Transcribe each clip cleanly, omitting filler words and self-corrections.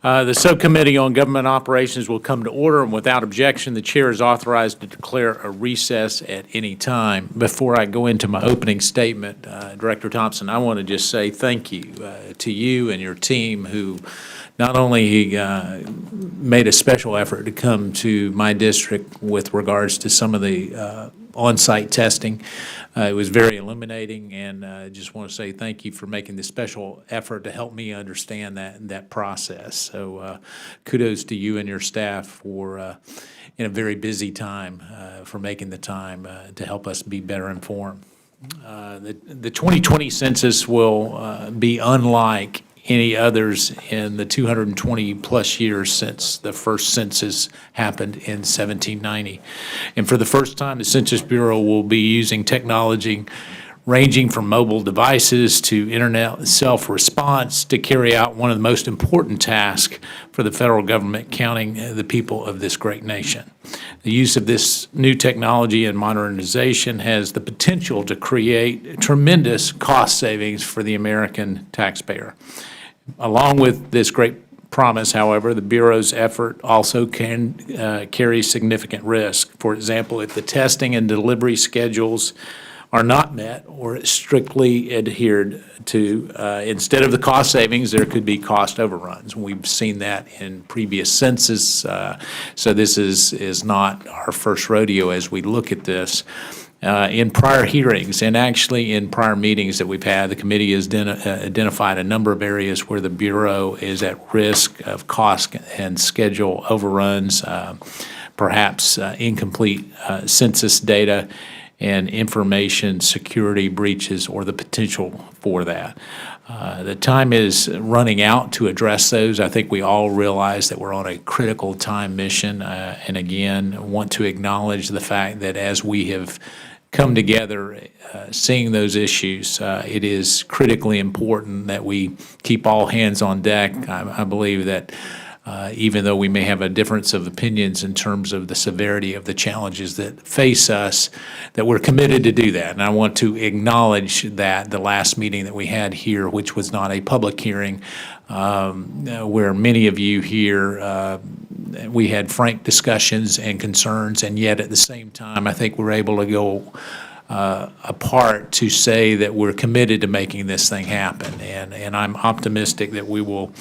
The Subcommittee on Government Operations will come to order, and without objection, the chair is authorized to declare a recess at any time. Before I go into my opening statement, Director Thompson, I want to just say thank you to you and your team who not only made a special effort to come to my district with regards to some of the on-site testing. It was very illuminating, and I just want to say thank you for making the special effort to help me understand that process. So kudos to you and your staff for, in a very busy time, for making the time to help us be better informed. The 2020 census will be unlike any others in the 220-plus years since the first census happened in 1790. And for the first time, the Census Bureau will be using technology ranging from mobile devices to internet self-response to carry out one of the most important tasks for the federal government, counting the people of this great nation. The use of this new technology and modernization has the potential to create tremendous cost savings for the American taxpayer. Along with this great promise, however, the Bureau's effort also can carry significant risk. For example, if the testing and delivery schedules are not met or strictly adhered to, instead of the cost savings, there could be cost overruns. We've seen that in previous census, so this is not our first rodeo as we look at this. In prior hearings and actually in prior meetings that we've had, the committee has identified a number of areas where the Bureau is at risk of cost and schedule overruns, perhaps incomplete census data and information security breaches or the potential for that. The time is running out to address those. I think we all realize that we're on a critical time mission, and again, want to acknowledge the fact that as we have come together, seeing those issues, it is critically important that we keep all hands on deck. I believe that even though we may have a difference of opinions in terms of the severity of the challenges that face us, that we're committed to do that. And I want to acknowledge that the last meeting that we had here, which was not a public hearing, where many of you here, we had frank discussions and concerns, and yet at the same time, I think we're able to go apart to say that we're committed to making this thing happen, and I'm optimistic that we will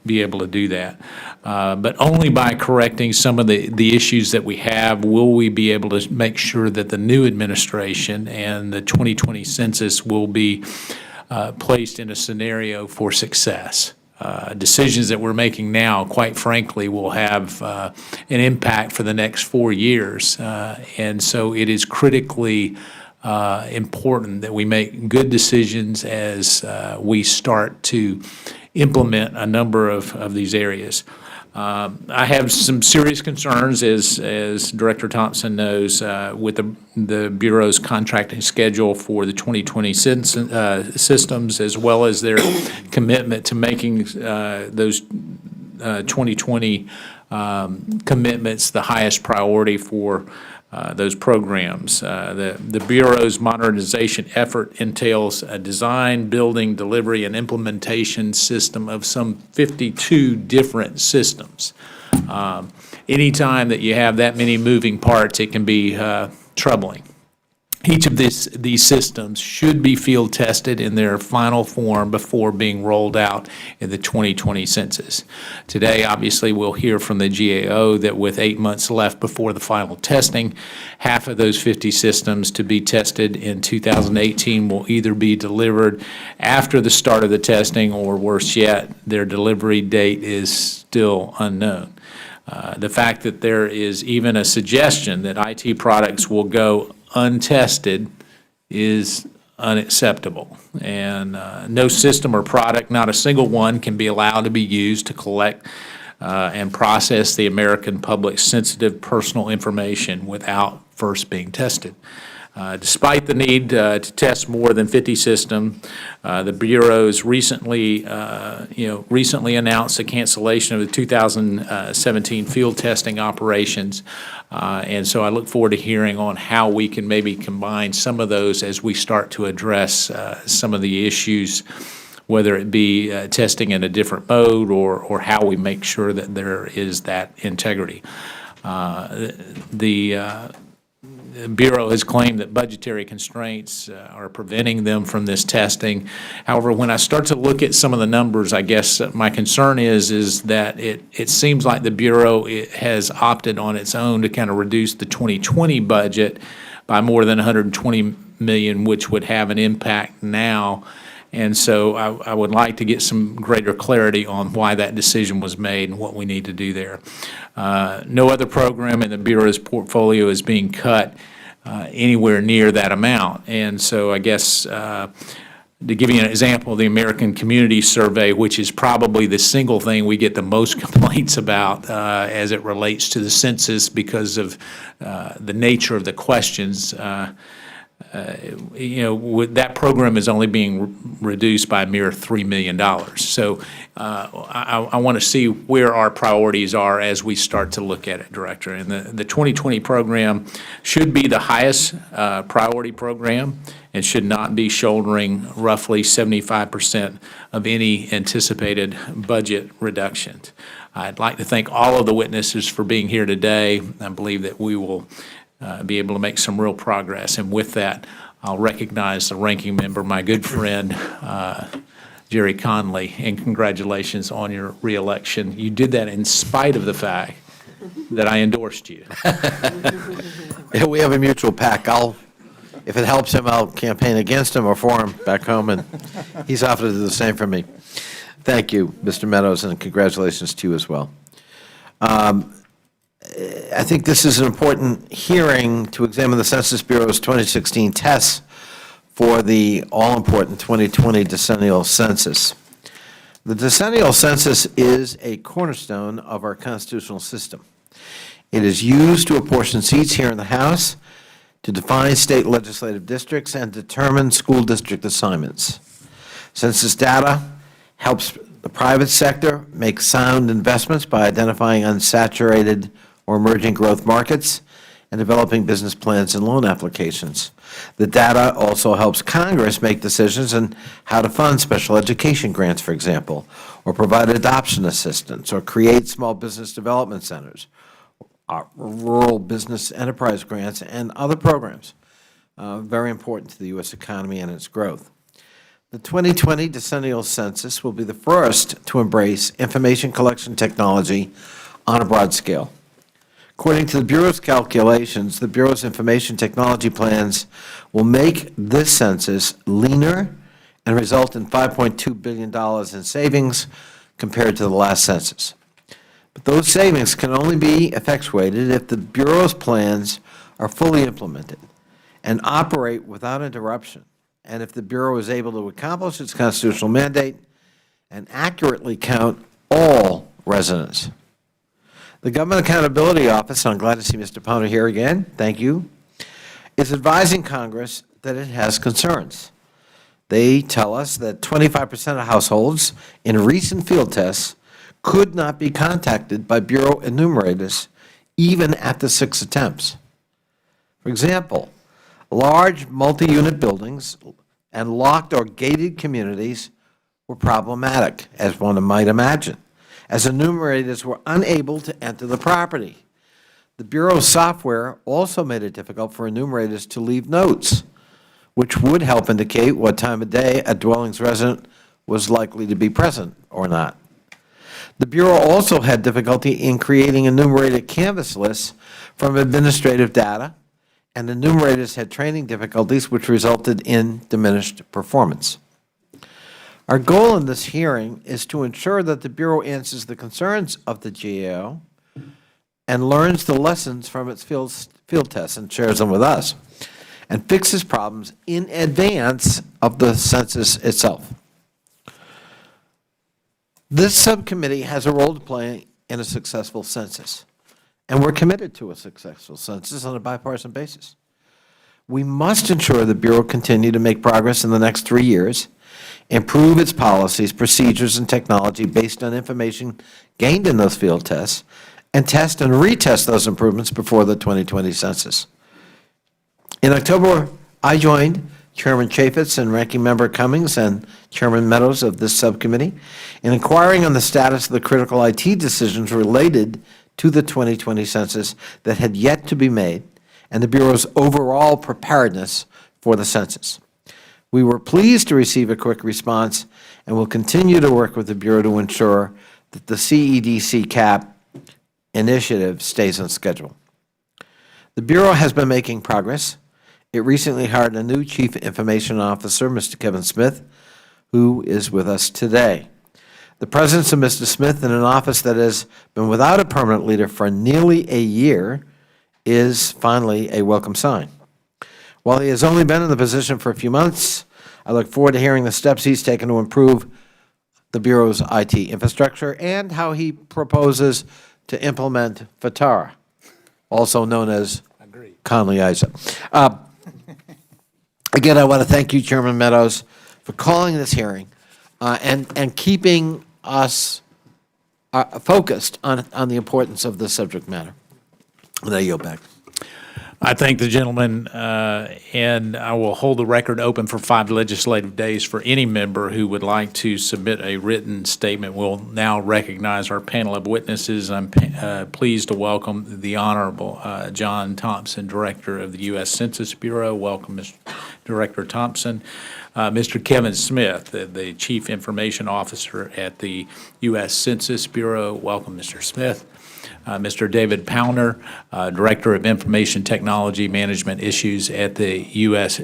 be able to do that. But only by correcting some of the issues that we have will we be able to make sure that the new administration and the 2020 census will be placed in a scenario for success. Decisions that we're making now, quite frankly, will have an impact for the next 4 years. And so it is critically important that we make good decisions as we start to implement a number of these areas. I have some serious concerns, as Director Thompson knows, with the Bureau's contracting schedule for the 2020 systems, as well as their commitment to making those 2020 commitments the highest priority for those programs. The Bureau's modernization effort entails a design, building, delivery, and implementation system of some 52 different systems. Anytime that you have that many moving parts, it can be troubling. Each of these systems should be field tested in their final form before being rolled out in the 2020 census. Today, obviously, we'll hear from the GAO that with 8 months left before the final testing, half of those 50 systems to be tested in 2018 will either be delivered after the start of the testing, or worse yet, their delivery date is still unknown. The fact that there is even a suggestion that IT products will go untested is unacceptable. And no system or product, not a single one, can be allowed to be used to collect and process the American public's sensitive personal information without first being tested. Despite the need to test more than 50 systems, the Bureau's recently announced a cancellation of the 2017 field testing operations. And so I look forward to hearing on how we can maybe combine some of those as we start to address some of the issues whether it be testing in a different mode or how we make sure that there is that integrity. The Bureau has claimed that budgetary constraints are preventing them from this testing. However, when I start to look at some of the numbers, I guess my concern is that it seems like the Bureau has opted on its own to kind of reduce the 2020 budget by more than $120 million, which would have an impact now. And so I would like to get some greater clarity on why that decision was made and what we need to do there. No other program in the Bureau's portfolio is being cut anywhere near that amount. And so I guess to give you an example, the American Community Survey, which is probably the single thing we get the most complaints about as it relates to the census because of the nature of the questions, that program is only being reduced by a mere $3 million. So I want to see where our priorities are as we start to look at it, Director. And the 2020 program should be the highest priority program and should not be shouldering roughly 75% of any anticipated budget reductions. I'd like to thank all of the witnesses for being here today. I believe that we will be able to make some real progress. And with that, I'll recognize the ranking member, my good friend, Jerry Conley, and congratulations on your reelection. You did that in spite of the fact that I endorsed you. Yeah, we have a mutual pact. If it helps him, I'll campaign against him or for him back home, and he's offered to do the same for me. Thank you, Mr. Meadows, and congratulations to you as well. I think this is an important hearing to examine the Census Bureau's 2016 tests for the all-important 2020 decennial census. The decennial census is a cornerstone of our constitutional system. It is used to apportion seats here in the House, to define state legislative districts, and determine school district assignments. Census data helps the private sector make sound investments by identifying unsaturated or emerging growth markets and developing business plans and loan applications. The data also helps Congress make decisions on how to fund special education grants, for example, or provide adoption assistance, or create small business development centers, rural business enterprise grants, and other programs very important to the U.S. economy and its growth. The 2020 decennial census will be the first to embrace information collection technology on a broad scale. According to the Bureau's calculations, the Bureau's information technology plans will make this census leaner and result in $5.2 billion in savings compared to the last census. But those savings can only be effectuated if the Bureau's plans are fully implemented and operate without interruption, and if the Bureau is able to accomplish its constitutional mandate and accurately count all residents. The Government Accountability Office, I'm glad to see Mr. Poner here again, thank you, is advising Congress that it has concerns. They tell us that 25% of households in recent field tests could not be contacted by Bureau enumerators even after 6 attempts. For example, large multi-unit buildings and locked or gated communities were problematic, as one might imagine, as enumerators were unable to enter the property. The Bureau's software also made it difficult for enumerators to leave notes, which would help indicate what time of day a dwelling's resident was likely to be present or not. The Bureau also had difficulty in creating enumerated canvas lists from administrative data, and enumerators had training difficulties, which resulted in diminished performance. Our goal in this hearing is to ensure that the Bureau answers the concerns of the GAO and learns the lessons from its field tests and shares them with us, and fixes problems in advance of the census itself. This subcommittee has a role to play in a successful census, and we're committed to a successful census on a bipartisan basis. We must ensure the Bureau continue to make progress in the next 3 years, improve its policies, procedures, and technology based on information gained in those field tests, and test and retest those improvements before the 2020 census. In October, I joined Chairman Chaffetz and Ranking Member Cummings and Chairman Meadows of this subcommittee in inquiring on the status of the critical IT decisions related to the 2020 census that had yet to be made and the Bureau's overall preparedness for the census. We were pleased to receive a quick response and will continue to work with the Bureau to ensure that the CEDC CAP initiative stays on schedule. The Bureau has been making progress. It recently hired a new Chief Information Officer, Mr. Kevin Smith, who is with us today. The presence of Mr. Smith in an office that has been without a permanent leader for nearly a year is finally a welcome sign. While he has only been in the position for a few months, I look forward to hearing the steps he's taken to improve the Bureau's IT infrastructure and how he proposes to implement FATARA, also known as Conley ISA. Again, I want to thank you, Chairman Meadows, for calling this hearing and keeping us focused on the importance of the subject matter. And I yield back. I thank the gentleman, and I will hold the record open for 5 legislative days for any member who would like to submit a written statement. We'll now recognize our panel of witnesses. I'm pleased to welcome the Honorable John Thompson, Director of the U.S. Census Bureau. Welcome, Mr. Director Thompson. Mr. Kevin Smith, the Chief Information Officer at the U.S. Census Bureau. Welcome, Mr. Smith. Mr. David Powner, Director of Information Technology Management Issues at the U.S.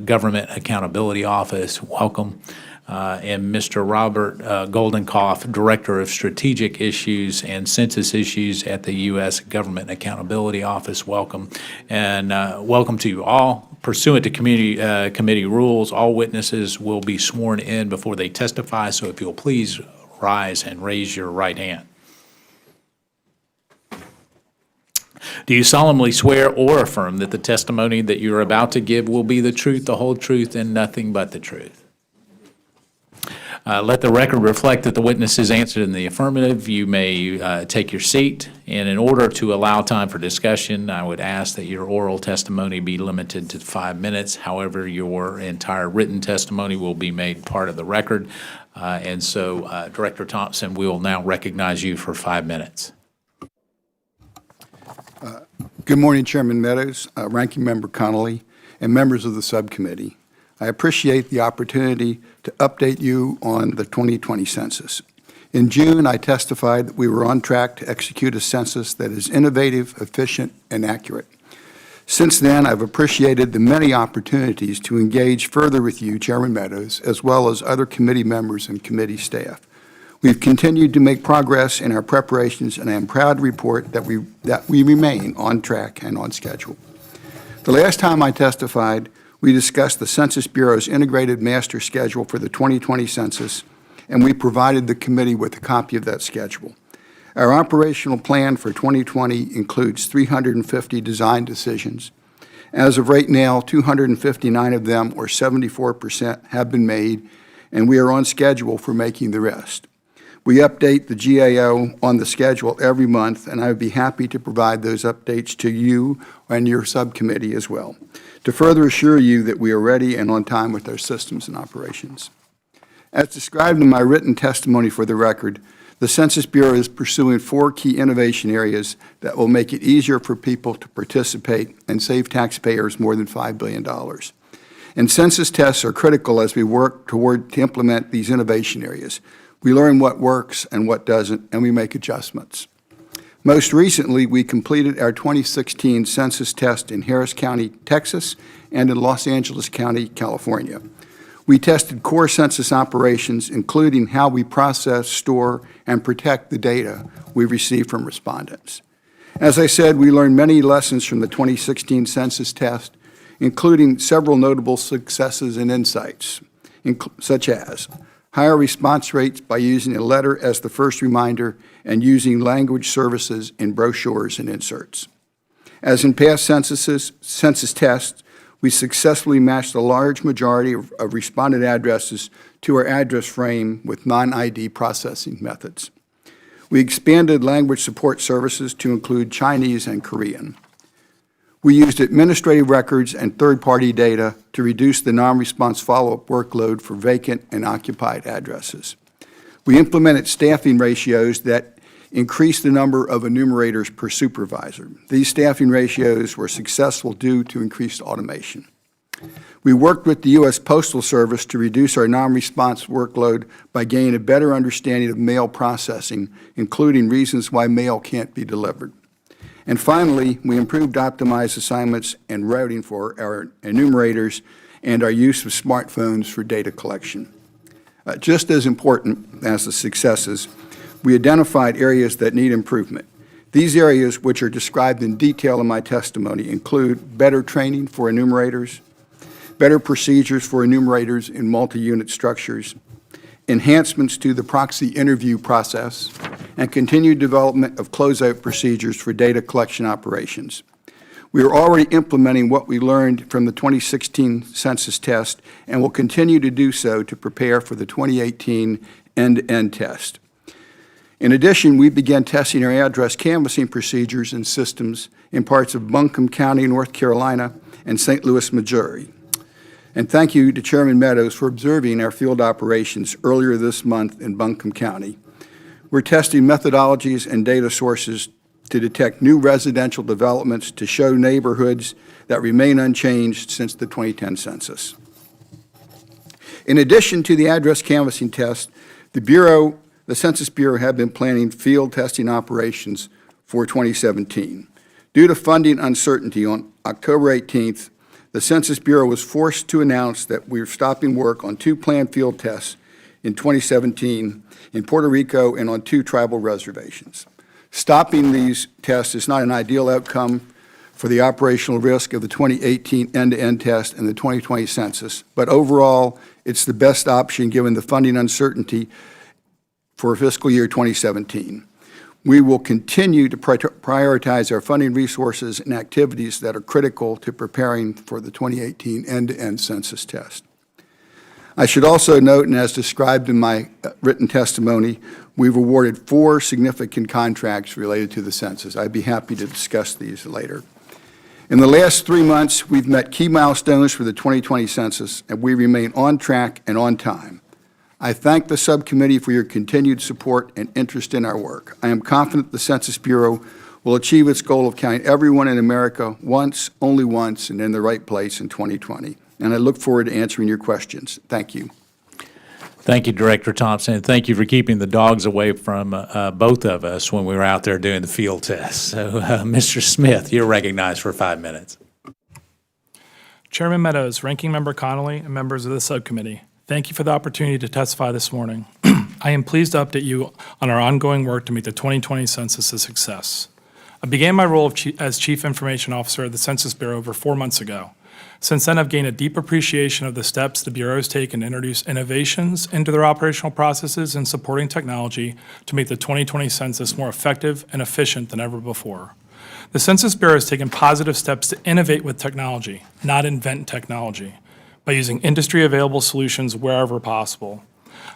Government Accountability Office. Welcome. And Mr. Robert Goldenkopf, Director of Strategic Issues and Census Issues at the U.S. Government Accountability Office. Welcome. And welcome to you all. Pursuant to committee rules, all witnesses will be sworn in before they testify, so if you'll please rise and raise your right hand. Do you solemnly swear or affirm that the testimony that you are about to give will be the truth, the whole truth, and nothing but the truth? Let the record reflect that the witness has answered in the affirmative. You may take your seat, and in order to allow time for discussion, I would ask that your oral testimony be limited to 5 minutes. However, your entire written testimony will be made part of the record. And so, Director Thompson, we will now recognize you for 5 minutes. Good morning, Chairman Meadows, Ranking Member Connolly, and members of the subcommittee. I appreciate the opportunity to update you on the 2020 census. In June, I testified that we were on track to execute a census that is innovative, efficient, and accurate. Since then, I've appreciated the many opportunities to engage further with you, Chairman Meadows, as well as other committee members and committee staff. We've continued to make progress in our preparations, and I am proud to report that we remain on track and on schedule. The last time I testified, we discussed the Census Bureau's integrated master schedule for the 2020 census, and we provided the committee with a copy of that schedule. Our operational plan for 2020 includes 350 design decisions. As of right now, 259 of them, or 74%, have been made, and we are on schedule for making the rest. We update the GAO on the schedule every month, and I would be happy to provide those updates to you and your subcommittee as well, to further assure you that we are ready and on time with our systems and operations. As described in my written testimony for the record, the Census Bureau is pursuing 4 key innovation areas that will make it easier for people to participate and save taxpayers more than $5 billion. And census tests are critical as we work to implement these innovation areas. We learn what works and what doesn't, and we make adjustments. Most recently, we completed our 2016 census test in Harris County, Texas, and in Los Angeles County, California. We tested core census operations, including how we process, store, and protect the data we receive from respondents. As I said, we learned many lessons from the 2016 census test, including several notable successes and insights, such as higher response rates by using a letter as the first reminder and using language services in brochures and inserts. As in past census tests, we successfully matched a large majority of respondent addresses to our address frame with non-ID processing methods. We expanded language support services to include Chinese and Korean. We used administrative records and third-party data to reduce the non-response follow-up workload for vacant and occupied addresses. We implemented staffing ratios that increased the number of enumerators per supervisor. These staffing ratios were successful due to increased automation. We worked with the U.S. Postal Service to reduce our non-response workload by gaining a better understanding of mail processing, including reasons why mail can't be delivered. And finally, we improved optimized assignments and routing for our enumerators and our use of smartphones for data collection. Just as important as the successes, we identified areas that need improvement. These areas, which are described in detail in my testimony, include better training for enumerators, better procedures for enumerators in multi-unit structures, enhancements to the proxy interview process, and continued development of closeout procedures for data collection operations. We are already implementing what we learned from the 2016 census test and will continue to do so to prepare for the 2018 end-to-end test. In addition, we began testing our address canvassing procedures and systems in parts of Buncombe County, North Carolina, and St. Louis, Missouri. And thank you to Chairman Meadows for observing our field operations earlier this month in Buncombe County. We're testing methodologies and data sources to detect new residential developments to show neighborhoods that remain unchanged since the 2010 census. In addition to the address canvassing test, the Census Bureau had been planning field testing operations for 2017. Due to funding uncertainty, on October 18th, the Census Bureau was forced to announce that we were stopping work on 2 planned field tests in 2017 in Puerto Rico and on 2 tribal reservations. Stopping these tests is not an ideal outcome for the operational risk of the 2018 end-to-end test and the 2020 census, but overall, it's the best option given the funding uncertainty for fiscal year 2017. We will continue to prioritize our funding resources and activities that are critical to preparing for the 2018 end-to-end census test. I should also note, and as described in my written testimony, we've awarded 4 significant contracts related to the census. I'd be happy to discuss these later. In the last 3 months, we've met key milestones for the 2020 census, and we remain on track and on time. I thank the subcommittee for your continued support and interest in our work. I am confident the Census Bureau will achieve its goal of counting everyone in America once, only once, and in the right place in 2020. And I look forward to answering your questions. Thank you. Thank you, Director Thompson, and thank you for keeping the dogs away from both of us when we were out there doing the field test. So, Mr. Smith, you're recognized for 5 minutes. Chairman Meadows, Ranking Member Connolly, and members of the subcommittee, thank you for the opportunity to testify this morning. I am pleased to update you on our ongoing work to make the 2020 census a success. I began my role as Chief Information Officer of the Census Bureau over 4 months ago. Since then, I've gained a deep appreciation of the steps the Bureau has taken to introduce innovations into their operational processes and supporting technology to make the 2020 census more effective and efficient than ever before. The Census Bureau has taken positive steps to innovate with technology, not invent technology, by using industry-available solutions wherever possible.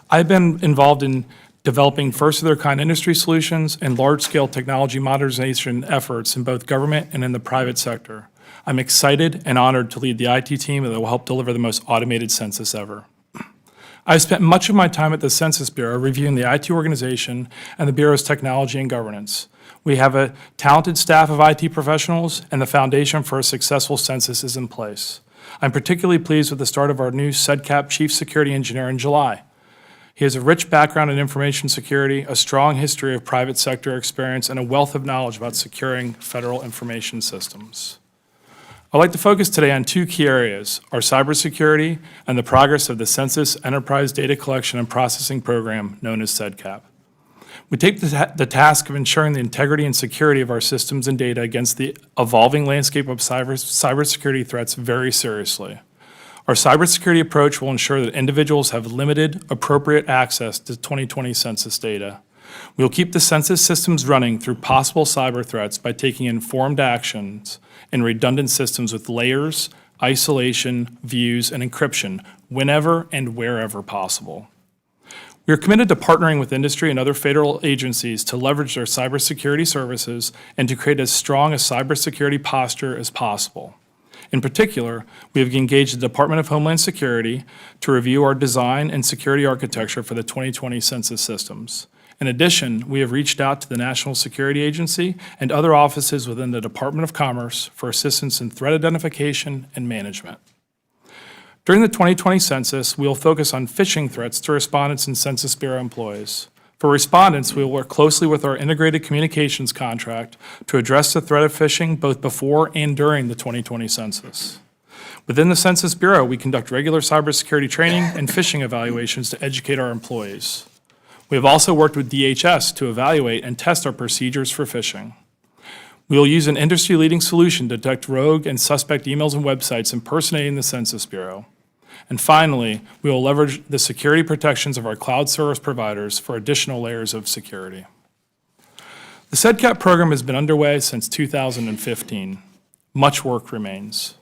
I've been involved in developing first-of-their-kind industry solutions and large-scale technology modernization efforts in both government and in the private sector. I'm excited and honored to lead the IT team that will help deliver the most automated census ever. I've spent much of my time at the Census Bureau reviewing the IT organization and the Bureau's technology and governance. We have a talented staff of IT professionals, and the foundation for a successful census is in place. I'm particularly pleased with the start of our new CEDCAP Chief Security Engineer in July. He has a rich background in information security, a strong history of private sector experience, and a wealth of knowledge about securing federal information systems. I'd like to focus today on 2 key areas, our cybersecurity and the progress of the Census Enterprise Data Collection and Processing Program, known as CEDCAP. We take the task of ensuring the integrity and security of our systems and data against the evolving landscape of cybersecurity threats very seriously. Our cybersecurity approach will ensure that individuals have limited, appropriate access to 2020 census data. We will keep the census systems running through possible cyber threats by taking informed actions in redundant systems with layers, isolation, views, and encryption whenever and wherever possible. We are committed to partnering with industry and other federal agencies to leverage their cybersecurity services and to create as strong a cybersecurity posture as possible. In particular, we have engaged the Department of Homeland Security to review our design and security architecture for the 2020 census systems. In addition, we have reached out to the National Security Agency and other offices within the Department of Commerce for assistance in threat identification and management. During the 2020 census, we will focus on phishing threats to respondents and Census Bureau employees. For respondents, we will work closely with our integrated communications contract to address the threat of phishing both before and during the 2020 census. Within the Census Bureau, we conduct regular cybersecurity training and phishing evaluations to educate our employees. We have also worked with DHS to evaluate and test our procedures for phishing. We will use an industry-leading solution to detect rogue and suspect emails and websites impersonating the Census Bureau. And finally, we will leverage the security protections of our cloud service providers for additional layers of security. The CEDCAP program has been underway since 2015. Much work remains.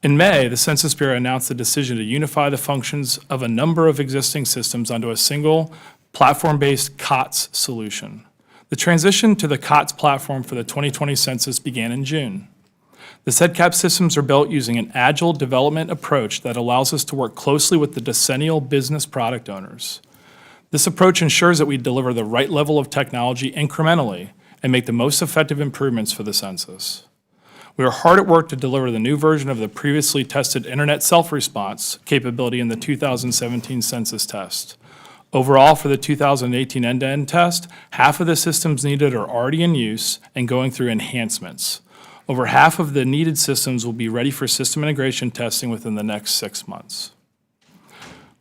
In May, the Census Bureau announced the decision to unify the functions of a number of existing systems onto a single platform-based COTS solution. The transition to the COTS platform for the 2020 census began in June. The CEDCAP systems are built using an agile development approach that allows us to work closely with the decennial business product owners. This approach ensures that we deliver the right level of technology incrementally and make the most effective improvements for the census. We are hard at work to deliver the new version of the previously tested internet self-response capability in the 2017 census test. Overall, for the 2018 end-to-end test, half of the systems needed are already in use and going through enhancements. Over half of the needed systems will be ready for system integration testing within the next 6 months.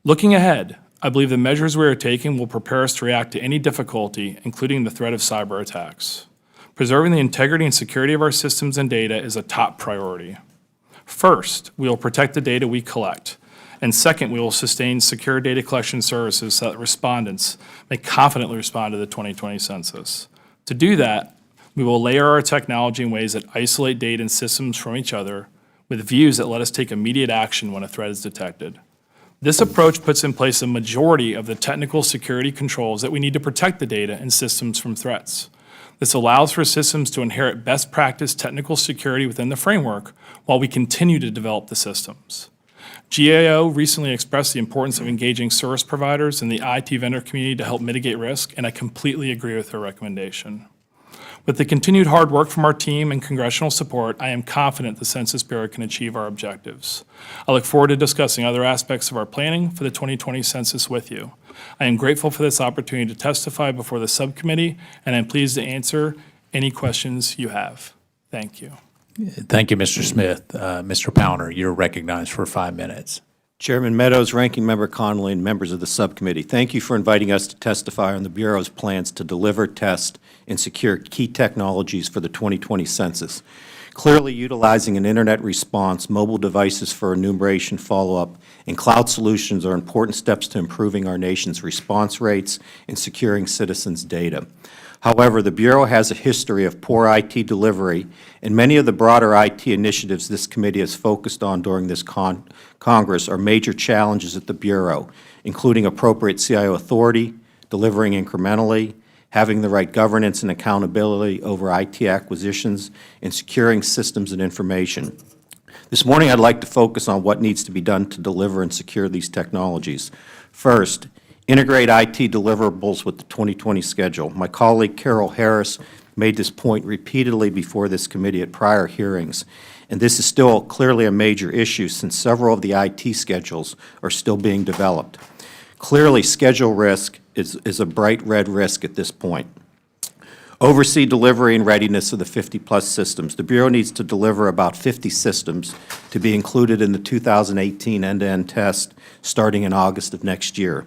Looking ahead, I believe the measures we are taking will prepare us to react to any difficulty, including the threat of cyber attacks. Preserving the integrity and security of our systems and data is a top priority. First, we will protect the data we collect. And second, we will sustain secure data collection services so that respondents may confidently respond to the 2020 census. To do that, we will layer our technology in ways that isolate data and systems from each other with views that let us take immediate action when a threat is detected. This approach puts in place a majority of the technical security controls that we need to protect the data and systems from threats. This allows for systems to inherit best practice technical security within the framework while we continue to develop the systems. GAO recently expressed the importance of engaging service providers and the IT vendor community to help mitigate risk, and I completely agree with their recommendation. With the continued hard work from our team and congressional support, I am confident the Census Bureau can achieve our objectives. I look forward to discussing other aspects of our planning for the 2020 census with you. I am grateful for this opportunity to testify before the subcommittee, and I'm pleased to answer any questions you have. Thank you. Thank you, Mr. Smith. Mr. Powner, you're recognized for 5 minutes. Chairman Meadows, Ranking Member Connolly, and members of the subcommittee, thank you for inviting us to testify on the Bureau's plans to deliver, test, and secure key technologies for the 2020 census. Clearly, utilizing an internet response, mobile devices for enumeration follow-up, and cloud solutions are important steps to improving our nation's response rates and securing citizens' data. However, the Bureau has a history of poor IT delivery, and many of the broader IT initiatives this committee has focused on during this Congress are major challenges at the Bureau, including appropriate CIO authority, delivering incrementally, having the right governance and accountability over IT acquisitions, and securing systems and information. This morning, I'd like to focus on what needs to be done to deliver and secure these technologies. First, integrate IT deliverables with the 2020 schedule. My colleague Carol Harris made this point repeatedly before this committee at prior hearings, and this is still clearly a major issue since several of the IT schedules are still being developed. Clearly, schedule risk is a bright red risk at this point. Oversee delivery and readiness of the 50-plus systems. The Bureau needs to deliver about 50 systems to be included in the 2018 end-to-end test starting in August of next year.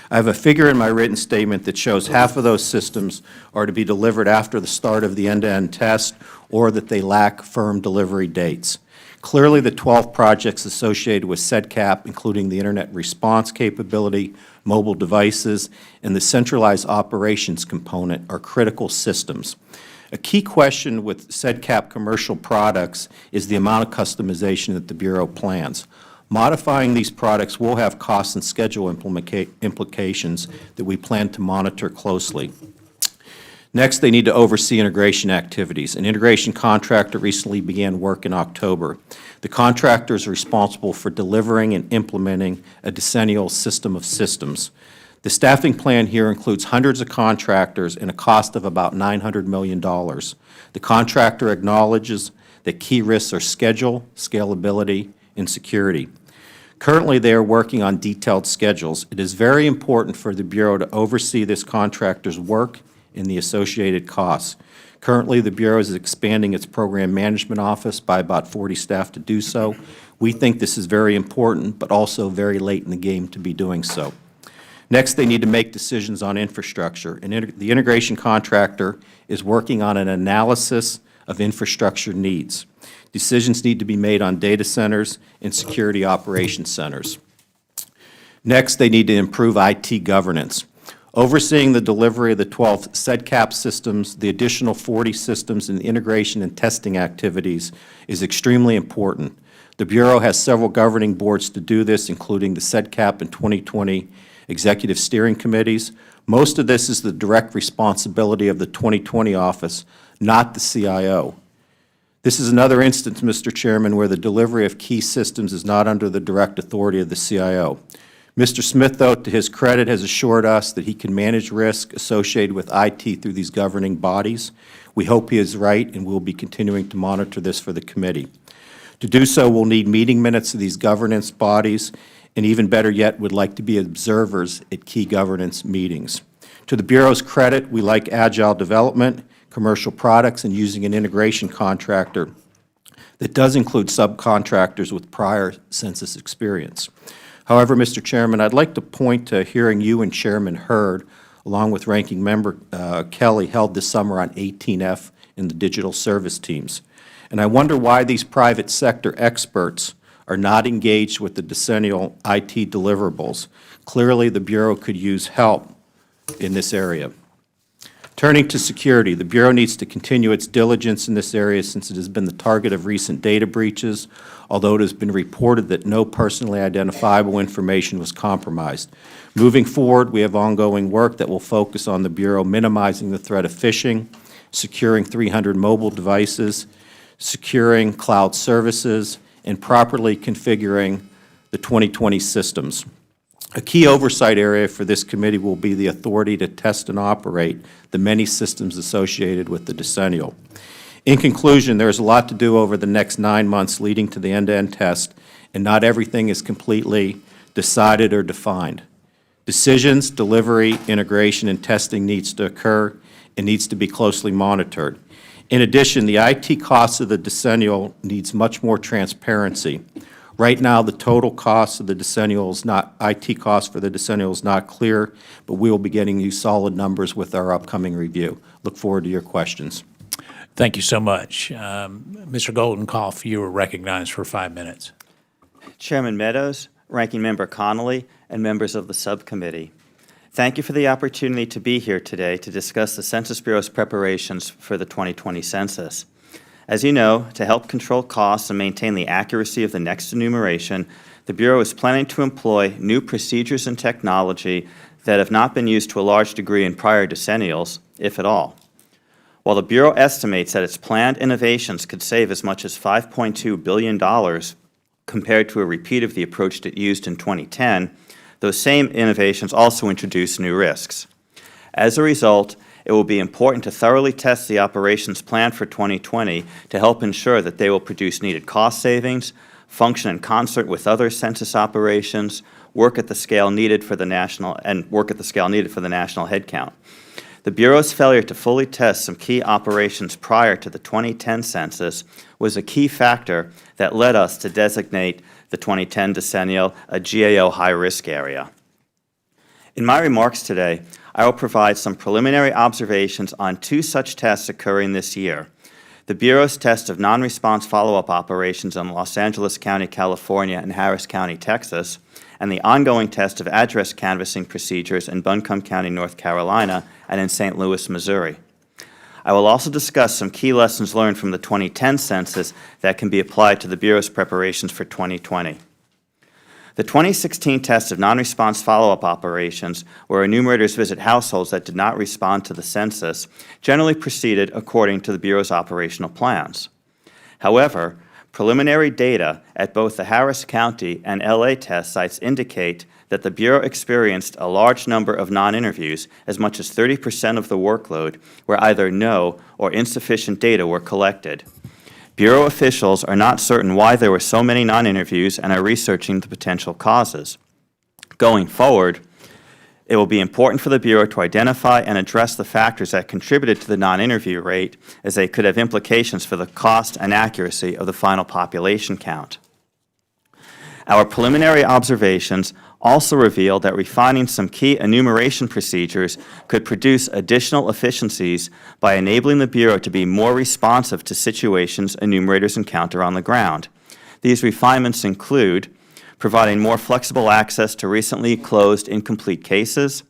I have a figure in my written statement that shows half of those systems are to be delivered after the start of the end-to-end test or that they lack firm delivery dates. Clearly, the 12 projects associated with CEDCAP, including the internet response capability, mobile devices, and the centralized operations component, are critical systems. A key question with CEDCAP commercial products is the amount of customization that the Bureau plans. Modifying these products will have cost and schedule implications that we plan to monitor closely. Next, they need to oversee integration activities. An integration contractor recently began work in October. The contractor is responsible for delivering and implementing a decennial system of systems. The staffing plan here includes hundreds of contractors and a cost of about $900 million. The contractor acknowledges that key risks are schedule, scalability, and security. Currently, they are working on detailed schedules. It is very important for the Bureau to oversee this contractor's work and the associated costs. Currently, the Bureau is expanding its program management office by about 40 staff to do so. We think this is very important, but also very late in the game to be doing so. Next, they need to make decisions on infrastructure. And the integration contractor is working on an analysis of infrastructure needs. Decisions need to be made on data centers and security operations centers. Next, they need to improve IT governance. Overseeing the delivery of the 12 SEDCAP systems, the additional 40 systems, and the integration and testing activities is extremely important. The Bureau has several governing boards to do this, including the SEDCAP and 2020 executive steering committees. Most of this is the direct responsibility of the 2020 office, not the CIO. This is another instance, Mr. Chairman, where the delivery of key systems is not under the direct authority of the CIO. Mr. Smith, though, to his credit, has assured us that he can manage risk associated with IT through these governing bodies. We hope he is right, and we'll be continuing to monitor this for the committee. To do so, we'll need meeting minutes of these governance bodies, and even better yet, would like to be observers at key governance meetings. To the Bureau's credit, we like agile development, commercial products, and using an integration contractor that does include subcontractors with prior Census experience. However, Mr. Chairman, I'd like to point to a hearing you and Chairman Hurd, along with Ranking Member Kelly, held this summer on 18F and the digital service teams. And I wonder why these private sector experts are not engaged with the decennial IT deliverables. Clearly, the Bureau could use help in this area. Turning to security, the Bureau needs to continue its diligence in this area since it has been the target of recent data breaches, although it has been reported that no personally identifiable information was compromised. Moving forward, we have ongoing work that will focus on the Bureau minimizing the threat of phishing, securing 300 mobile devices, securing cloud services, and properly configuring the 2020 systems. A key oversight area for this committee will be the authority to test and operate the many systems associated with the decennial. In conclusion, there is a lot to do over the next 9 months leading to the end-to-end test, and not everything is completely decided or defined. Decisions, delivery, integration, and testing needs to occur and needs to be closely monitored. In addition, the IT costs of the decennial needs much more transparency. Right now, the total cost of the decennial is not, IT cost for the decennial is not clear, but we will be getting you solid numbers with our upcoming review. Look forward to your questions. Thank you so much. Mr. Goldenkoff, you are recognized for 5 minutes. Chairman Meadows, Ranking Member Connolly, and members of the subcommittee. Thank you for the opportunity to be here today to discuss the Census Bureau's preparations for the 2020 census. As you know, to help control costs and maintain the accuracy of the next enumeration, the Bureau is planning to employ new procedures and technology that have not been used to a large degree in prior decennials, if at all. While the Bureau estimates that its planned innovations could save as much as $5.2 billion compared to a repeat of the approach it used in 2010, those same innovations also introduce new risks. As a result, it will be important to thoroughly test the operations plan for 2020 to help ensure that they will produce needed cost savings, function in concert with other census operations, work at the scale needed for the national headcount. The Bureau's failure to fully test some key operations prior to the 2010 census was a key factor that led us to designate the 2010 decennial a GAO high-risk area. In my remarks today, I will provide some preliminary observations on 2 such tests occurring this year: the Bureau's test of non-response follow-up operations in Los Angeles County, California, and Harris County, Texas, and the ongoing test of address canvassing procedures in Buncombe County, North Carolina, and in St. Louis, Missouri. I will also discuss some key lessons learned from the 2010 census that can be applied to the Bureau's preparations for 2020. The 2016 test of non-response follow-up operations, where enumerators visit households that did not respond to the census, generally proceeded according to the Bureau's operational plans. However, preliminary data at both the Harris County and LA test sites indicate that the Bureau experienced a large number of non-interviews, as much as 30% of the workload, where either no or insufficient data were collected. Bureau officials are not certain why there were so many non-interviews and are researching the potential causes. Going forward, it will be important for the Bureau to identify and address the factors that contributed to the non-interview rate, as they could have implications for the cost and accuracy of the final population count. Our preliminary observations also revealed that refining some key enumeration procedures could produce additional efficiencies by enabling the Bureau to be more responsive to situations enumerators encounter on the ground. These refinements include providing more flexible access to recently closed incomplete cases,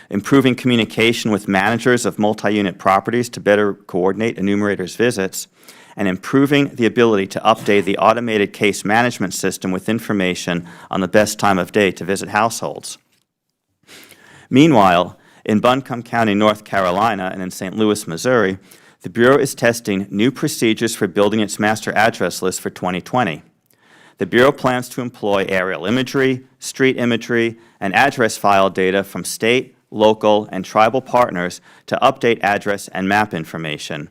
improving communication with managers of multi-unit properties to better coordinate enumerators' visits, and improving the ability to update the automated case management system with information on the best time of day to visit households. Meanwhile, in Buncombe County, North Carolina, and in St. Louis, Missouri, the Bureau is testing new procedures for building its master address list for 2020. The Bureau plans to employ aerial imagery, street imagery, and address file data from state, local, and tribal partners to update address and map information.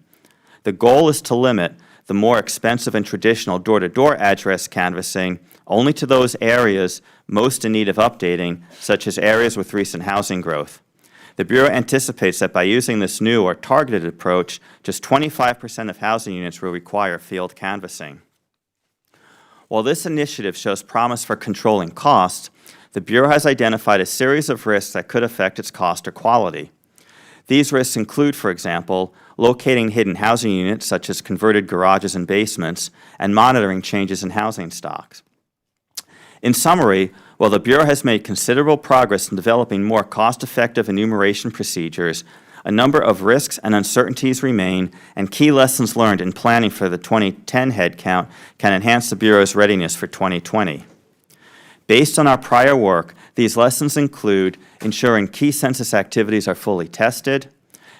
The goal is to limit the more expensive and traditional door-to-door address canvassing only to those areas most in need of updating, such as areas with recent housing growth. The Bureau anticipates that by using this new or targeted approach, just 25% of housing units will require field canvassing. While this initiative shows promise for controlling costs, the Bureau has identified a series of risks that could affect its cost or quality. These risks include, for example, locating hidden housing units such as converted garages and basements, and monitoring changes in housing stocks. In summary, while the Bureau has made considerable progress in developing more cost-effective enumeration procedures, a number of risks and uncertainties remain, and key lessons learned in planning for the 2010 headcount can enhance the Bureau's readiness for 2020. Based on our prior work, these lessons include ensuring key census activities are fully tested,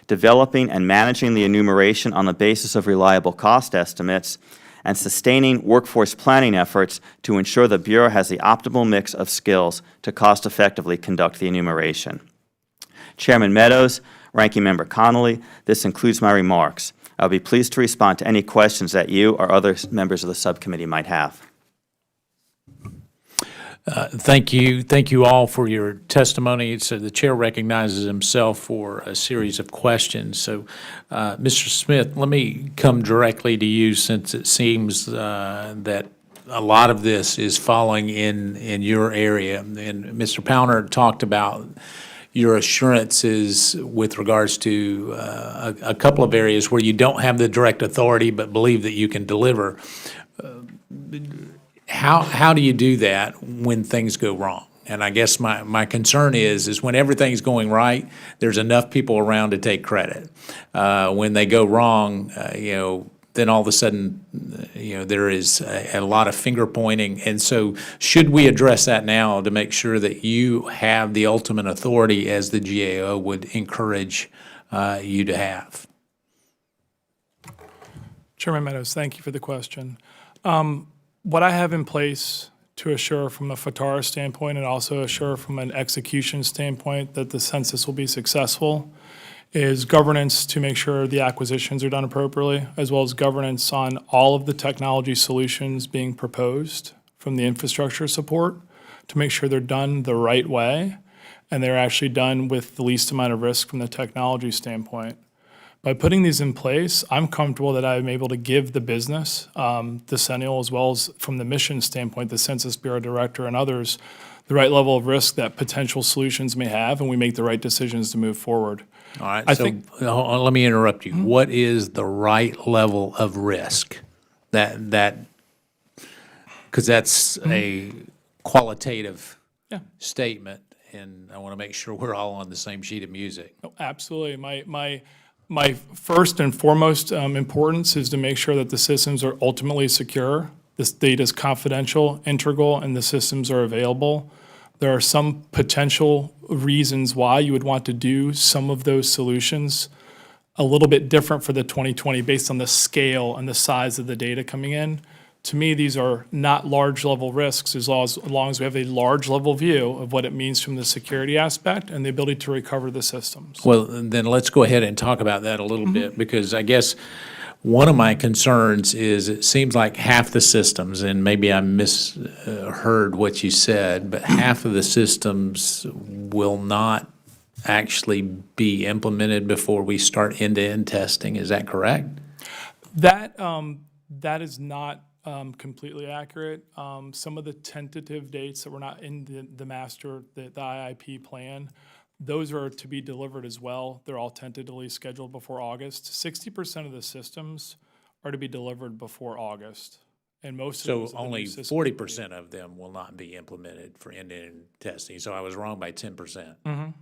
developing and managing the enumeration on the basis of reliable cost estimates, and sustaining workforce planning efforts to ensure the Bureau has the optimal mix of skills to cost-effectively conduct the enumeration. Chairman Meadows, Ranking Member Connolly, this concludes my remarks. I'll be pleased to respond to any questions that you or other members of the subcommittee might have. Thank you all for your testimony. So the chair recognizes himself for a series of questions. So, Mr. Smith, let me come directly to you, since it seems that a lot of this is falling in your area. And Mr. Powner talked about your assurances with regards to a couple of areas where you don't have the direct authority but believe that you can deliver. How do you do that when things go wrong? And I guess my concern is when everything's going right, there's enough people around to take credit. When they go wrong, then all of a sudden, there is a lot of finger pointing. And so should we address that now to make sure that you have the ultimate authority as the GAO would encourage you to have? Chairman Meadows, thank you for the question. What I have in place to assure from a FATARA standpoint and also assure from an execution standpoint that the census will be successful is governance to make sure the acquisitions are done appropriately, as well as governance on all of the technology solutions being proposed from the infrastructure support to make sure they're done the right way and they're actually done with the least amount of risk from the technology standpoint. By putting these in place, I'm comfortable that I'm able to give the business, Decennial, as well as from the mission standpoint, the Census Bureau Director and others, the right level of risk that potential solutions may have, and we make the right decisions to move forward. All right, let me interrupt you. What is the right level of risk? Because that's a qualitative statement, and I want to make sure we're all on the same sheet of music. Oh, absolutely. My first and foremost importance is to make sure that the systems are ultimately secure, This data is confidential, integral, and the systems are available. There are some potential reasons why you would want to do some of those solutions a little bit different for the 2020 based on the scale and the size of the data coming in. To me, these are not large level risks as long as we have a large level view of what it means from the security aspect and the ability to recover the systems. Well, then let's go ahead and talk about that a little bit, because I guess one of my concerns is it seems like half the systems, and maybe I misheard what you said, but half of the systems will not actually be implemented before we start end-to-end testing. Is that correct? That is not completely accurate. Some of the tentative dates that were not in the master, the IIP plan, those are to be delivered as well. They're all tentatively scheduled before August. 60% of the systems are to be delivered before August. And most of So those are the new only systems. 40% of them will not be implemented for end-to-end testing. So I was wrong by 10%.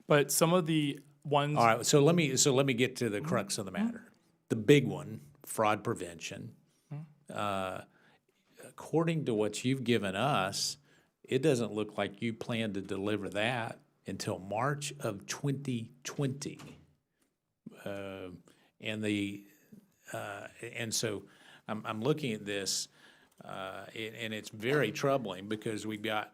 But some of the ones. All right, so let me get to the crux of the matter. The big one, fraud prevention. According to what you've given us, it doesn't look like you plan to deliver that until March of 2020. And so I'm looking at this, and it's very troubling because we've got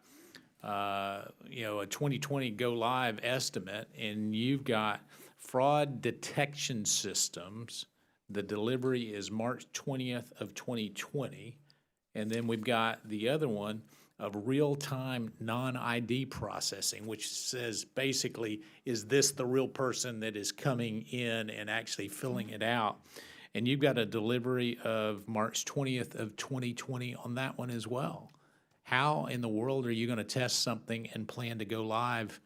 a 2020 go live estimate, and you've got fraud detection systems. The delivery is March 20th of 2020. And then we've got the other one of real-time non-ID processing, which says basically, is this the real person that is coming in and actually filling it out? And you've got a delivery of March 20th of 2020 on that one as well. How in the world are you going to test something and plan to go live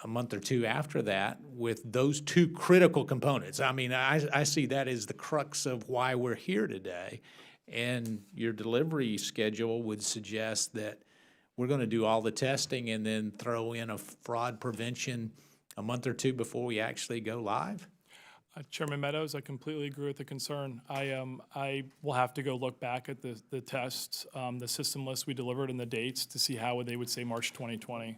a month or two after that with those two critical components? I mean, I see that as the crux of why we're here today. And your delivery schedule would suggest that we're going to do all the testing and then throw in a fraud prevention a month or two before we actually go live? Chairman Meadows, I completely agree with the concern. I will have to go look back at the tests, the system list we delivered and the dates to see how they would say March 2020.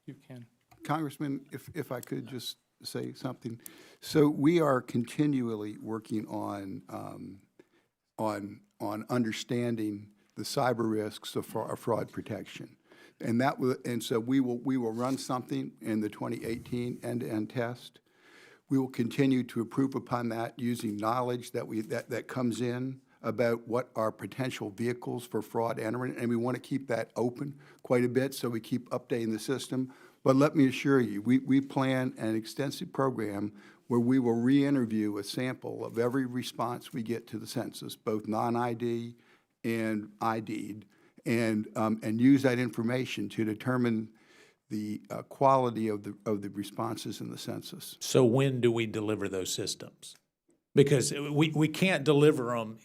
You can. Congressman, if I could just say something. So we are continually working on understanding the cyber risks of fraud protection. And so we will run something in the 2018 end-to-end test. We will continue to improve upon that using knowledge that comes in about what are potential vehicles for fraud entering, and we want to keep that open quite a bit, so we keep updating the system. But let me assure you, we plan an extensive program where we will re-interview a sample of every response we get to the census, both non-ID and ID'd, and use that information to determine the quality of the responses in the census. So when do we deliver those systems? Because we can't deliver them,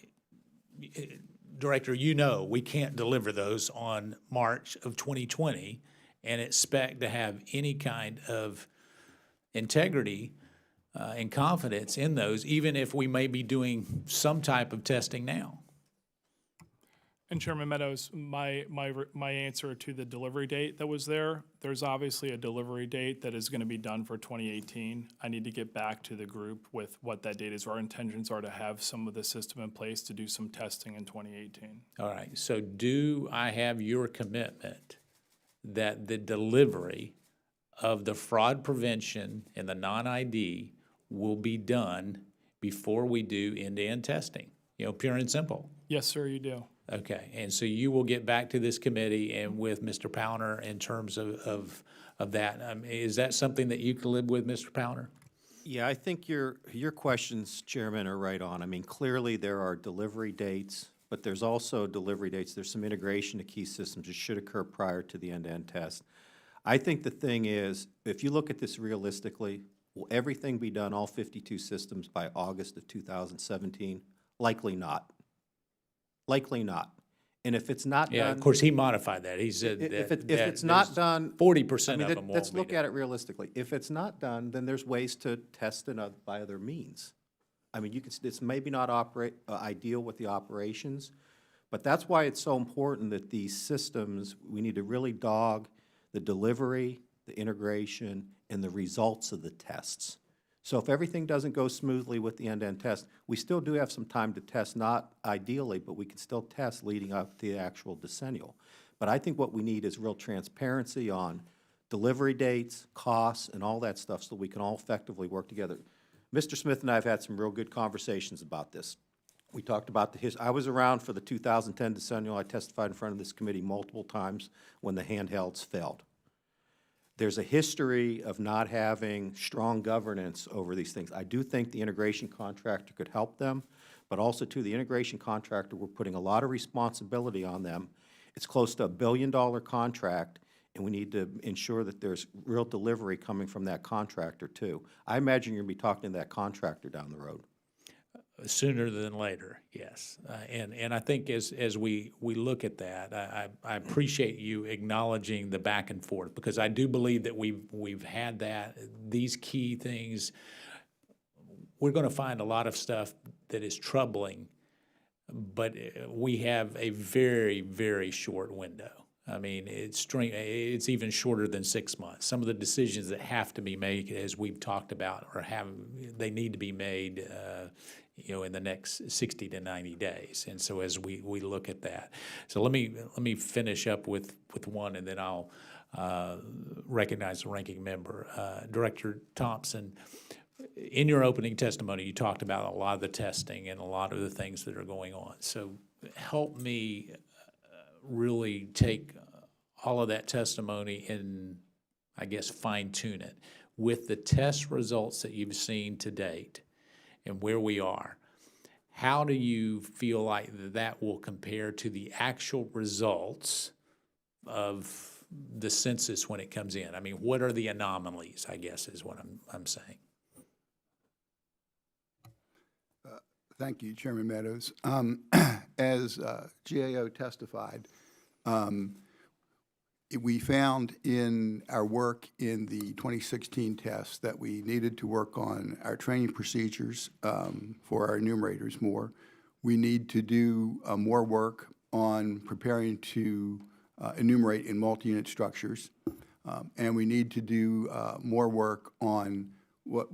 Director, we can't deliver those on March of 2020 and expect to have any kind of integrity and confidence in those, even if we may be doing some type of testing now. And Chairman Meadows, my answer to the delivery date that was there's obviously a delivery date that is going to be done for 2018. I need to get back to the group with what that date is. Our intentions are to have some of the system in place to do some testing in 2018. All right, so do I have your commitment that the delivery of the fraud prevention and the non-ID will be done before we do end-to-end testing? Pure and simple. Yes, sir, you do. Okay, and so you will get back to this committee and with Mr. Powner in terms of that. Is that something that you can live with, Mr. Powner? Yeah, I think your questions, Chairman, are right on. I mean, clearly there are delivery dates, but there's also delivery dates. There's some integration to key systems that should occur prior to the end-to-end test. I think the thing is, if you look at this realistically, will everything be done, all 52 systems, by August of 2017? Likely not. Likely not. And if it's not done... Yeah, of course, he modified that. He said that if it's not done... 40% of them won't let's be look done. at it realistically. If it's not done, then there's ways to test by other means. I mean, it's maybe not ideal with the operations, but that's why it's so important that these systems, we need to really dog the delivery, the integration, and the results of the tests. So if everything doesn't go smoothly with the end-to-end test, we still do have some time to test, not ideally, but we can still test leading up to the actual decennial. But I think what we need is real transparency on delivery dates, costs, and all that stuff so we can all effectively work together. Mr. Smith and I have had some real good conversations about this. We talked about I was around for the 2010 decennial. I testified in front of this committee multiple times when the handhelds failed. There's a history of not having strong governance over these things. I do think the integration contractor could help them, but also too, the integration contractor, we're putting a lot of responsibility on them. It's close to $1 billion contract, and we need to ensure that there's real delivery coming from that contractor too. I imagine you're going to be talking to that contractor down the road. Sooner than later, yes. And I think as we look at that, I appreciate you acknowledging the back and forth, because I do believe that we've had that, these key things. We're going to find a lot of stuff that is troubling, but we have a very, very short window. I mean, it's even shorter than 6 months. Some of the decisions that have to be made, as we've talked about, they need to be made, in the next 60 to 90 days. And so as we look at that, so let me finish up with one, and then I'll recognize the ranking member, Director Thompson. In your opening testimony, you talked about a lot of the testing and a lot of the things that are going on. So help me really take all of that testimony and, I guess, fine-tune it with the test results that you've seen to date and where we are. How do you feel like that will compare to the actual results of the census when it comes in? I mean, what are the anomalies, I guess, is what I'm saying. Thank you, Chairman Meadows. As GAO testified, we found in our work in the 2016 test that we needed to work on our training procedures for our enumerators more. We need to do more work on preparing to enumerate in multi-unit structures, and we need to do more work on what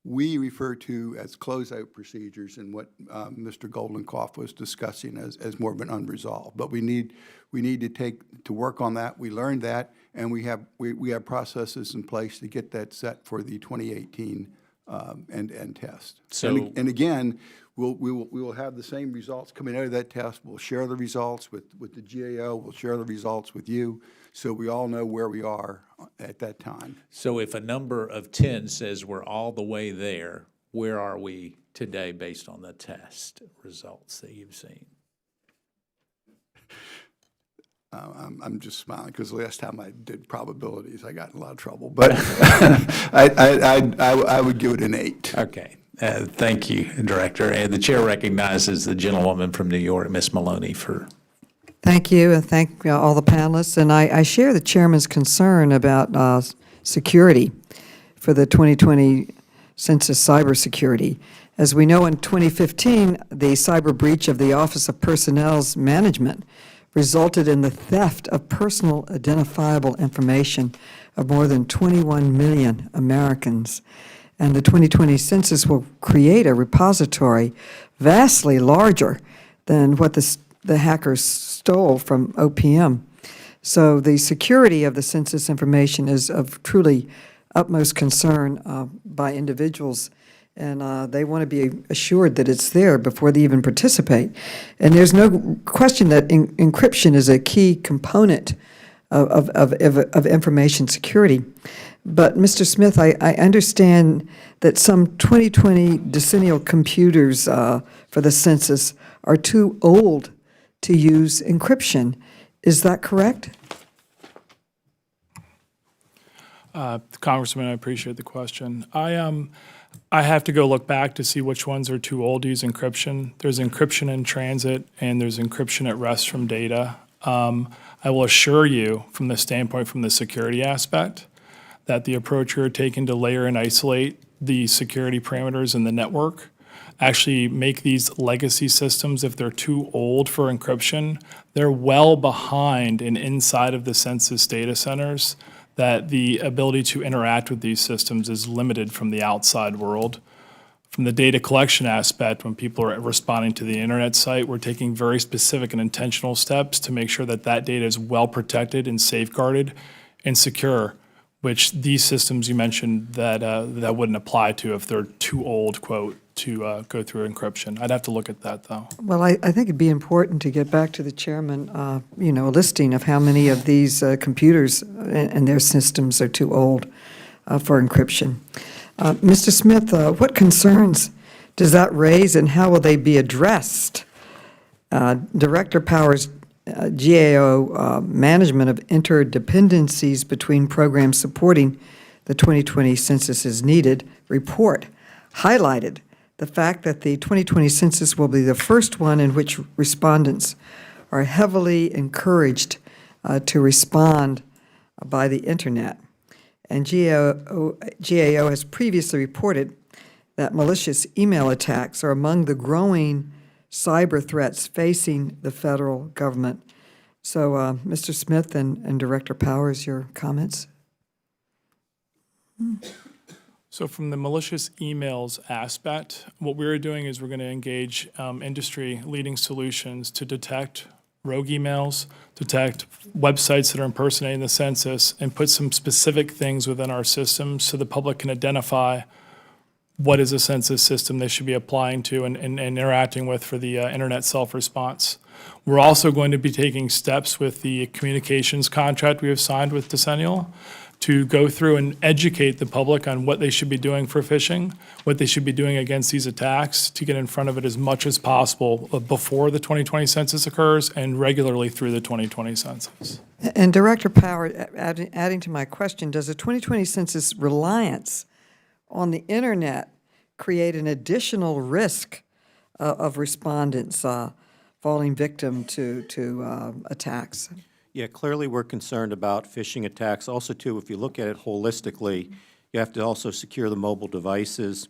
we refer to as closeout procedures, and what Mr. Goldenkopf was discussing as more of an unresolved. But we need to work on that. We learned that, and we have processes in place to get that set for the 2018 end-to-end test. So, and again, we will have the same results coming out of that test. We'll share the results with the GAO. We'll share the results with you, so we all know where we are at that time. so if a number of 10 says we're all the way there, where are we today based on the test results that you've seen? I'm just smiling because the last time I did probabilities, I got in a lot of trouble. But I would give it an 8. Okay. Thank you, Director. And the chair recognizes the gentlewoman from New York, Ms. Maloney, for. Thank you, and thank all the panelists. And I share the chairman's concern about security for the 2020 census cybersecurity. As we know, in 2015, the cyber breach of the Office of Personnel's Management resulted in the theft of personal identifiable information of more than 21 million Americans. And the 2020 census will create a repository vastly larger than what the hackers stole from OPM. So the security of the census information is of truly utmost concern by individuals, and they want to be assured that it's there before they even participate. And there's no question that encryption is a key component of information security. But, Mr. Smith, I understand that some 2020 decennial computers for the census are too old to use encryption. Is that correct? Congressman, I appreciate the question. I have to go look back to see which ones are too old to use encryption. There's encryption in transit, and there's encryption at rest from data. I will assure you, from the standpoint, from the security aspect, that the approach we're taking to layer and isolate the security parameters in the network, actually make these legacy systems, if they're too old for encryption, they're well behind and inside of the Census data centers, that the ability to interact with these systems is limited from the outside world. From the data collection aspect, when people are responding to the internet site, we're taking very specific and intentional steps to make sure that that data is well protected and safeguarded and secure, which these systems you mentioned that wouldn't apply to if they're too old, quote, to go through encryption. I'd have to look at that, though. Well, I think it'd be important to get back to the chairman, a listing of how many of these computers and their systems are too old for encryption. Mr. Smith, what concerns does that raise, and how will they be addressed? Director Powers' GAO management of interdependencies between programs supporting the 2020 Census is needed report highlighted the fact that the 2020 census will be the first one in which respondents are heavily encouraged to respond by the internet. And GAO has previously reported that malicious email attacks are among the growing cyber threats facing the federal government. So, Mr. Smith and Director Powers, your comments? So from the malicious emails aspect, what we're doing is we're going to engage industry-leading solutions to detect rogue emails, detect websites that are impersonating the census, and put some specific things within our systems so the public can identify what is a census system they should be applying to and interacting with for the internet self-response. We're also going to be taking steps with the communications contract we have signed with Decennial to go through and educate the public on what they should be doing for phishing, what they should be doing against these attacks, to get in front of it as much as possible before the 2020 census occurs and regularly through the 2020 census. And Director Power, adding to my question, does the 2020 census reliance on the internet create an additional risk of respondents falling victim to attacks? Yeah, clearly we're concerned about phishing attacks. Also, too, if you look at it holistically, you have to also secure the mobile devices.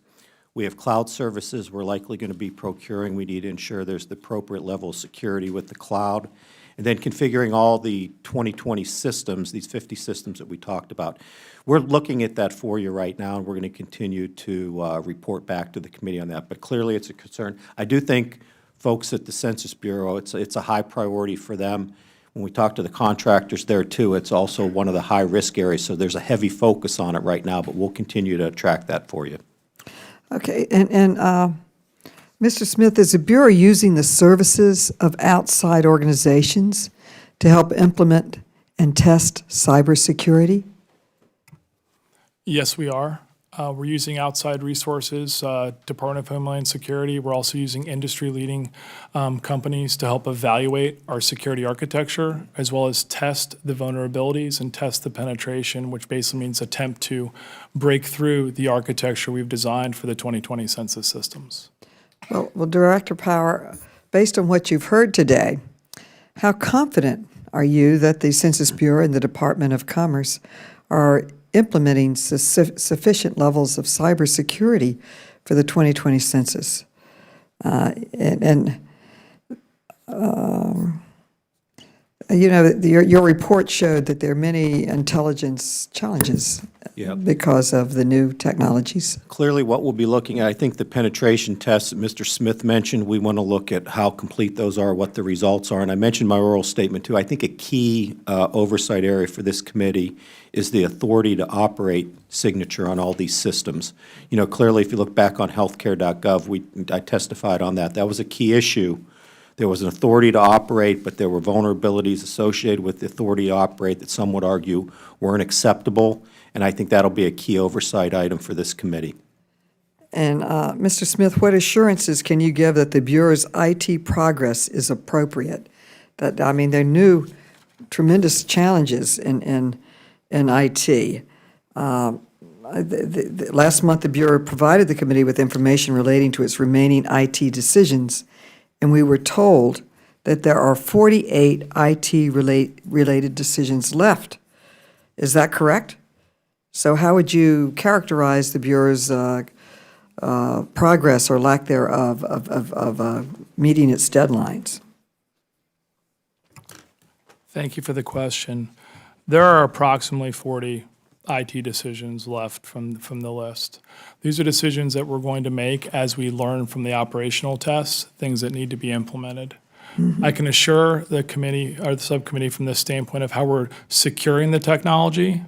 We have cloud services we're likely going to be procuring. We need to ensure there's the appropriate level of security with the cloud. And then configuring all the 2020 systems, these 50 systems that we talked about. We're looking at that for you right now, and we're going to continue to report back to the committee on that. But clearly it's a concern. I do think folks at the Census Bureau, it's a high priority for them. When we talk to the contractors there, too, it's also one of the high-risk areas, so there's a heavy focus on it right now, but we'll continue to track that for you. Okay, and Mr. Smith, is the Bureau using the services of outside organizations to help implement and test cybersecurity? Yes, we are. We're using outside resources, Department of Homeland Security. We're also using industry-leading companies to help evaluate our security architecture, as well as test the vulnerabilities and test the penetration, which basically means attempt to break through the architecture we've designed for the 2020 census systems. Well, Director Power, based on what you've heard today, how confident are you that the Census Bureau and the Department of Commerce are implementing sufficient levels of cybersecurity for the 2020 census? Your report showed that there are many intelligence challenges because of the new technologies. Clearly, what we'll be looking at, I think the penetration tests that Mr. Smith mentioned, we want to look at how complete those are, what the results are. And I mentioned my oral statement, too. I think a key oversight area for this committee is the authority to operate signature on all these systems. You know, clearly, if you look back on healthcare.gov, I testified on that. That was a key issue. There was an authority to operate, but there were vulnerabilities associated with the authority to operate that some would argue weren't acceptable, and I think that'll be a key oversight item for this committee. And Mr. Smith, what assurances can you give that the Bureau's IT progress is appropriate? There are new tremendous challenges in IT. Last month, the Bureau provided the committee with information relating to its remaining IT decisions, and we were told that there are 48 IT-related decisions left. Is that correct? So how would you characterize the Bureau's progress or lack thereof of meeting its deadlines? Thank you for the question. There are approximately 40 IT decisions left from the list. These are decisions that we're going to make as we learn from the operational tests, things that need to be implemented. I can assure the committee or the subcommittee from the standpoint of how we're securing the technology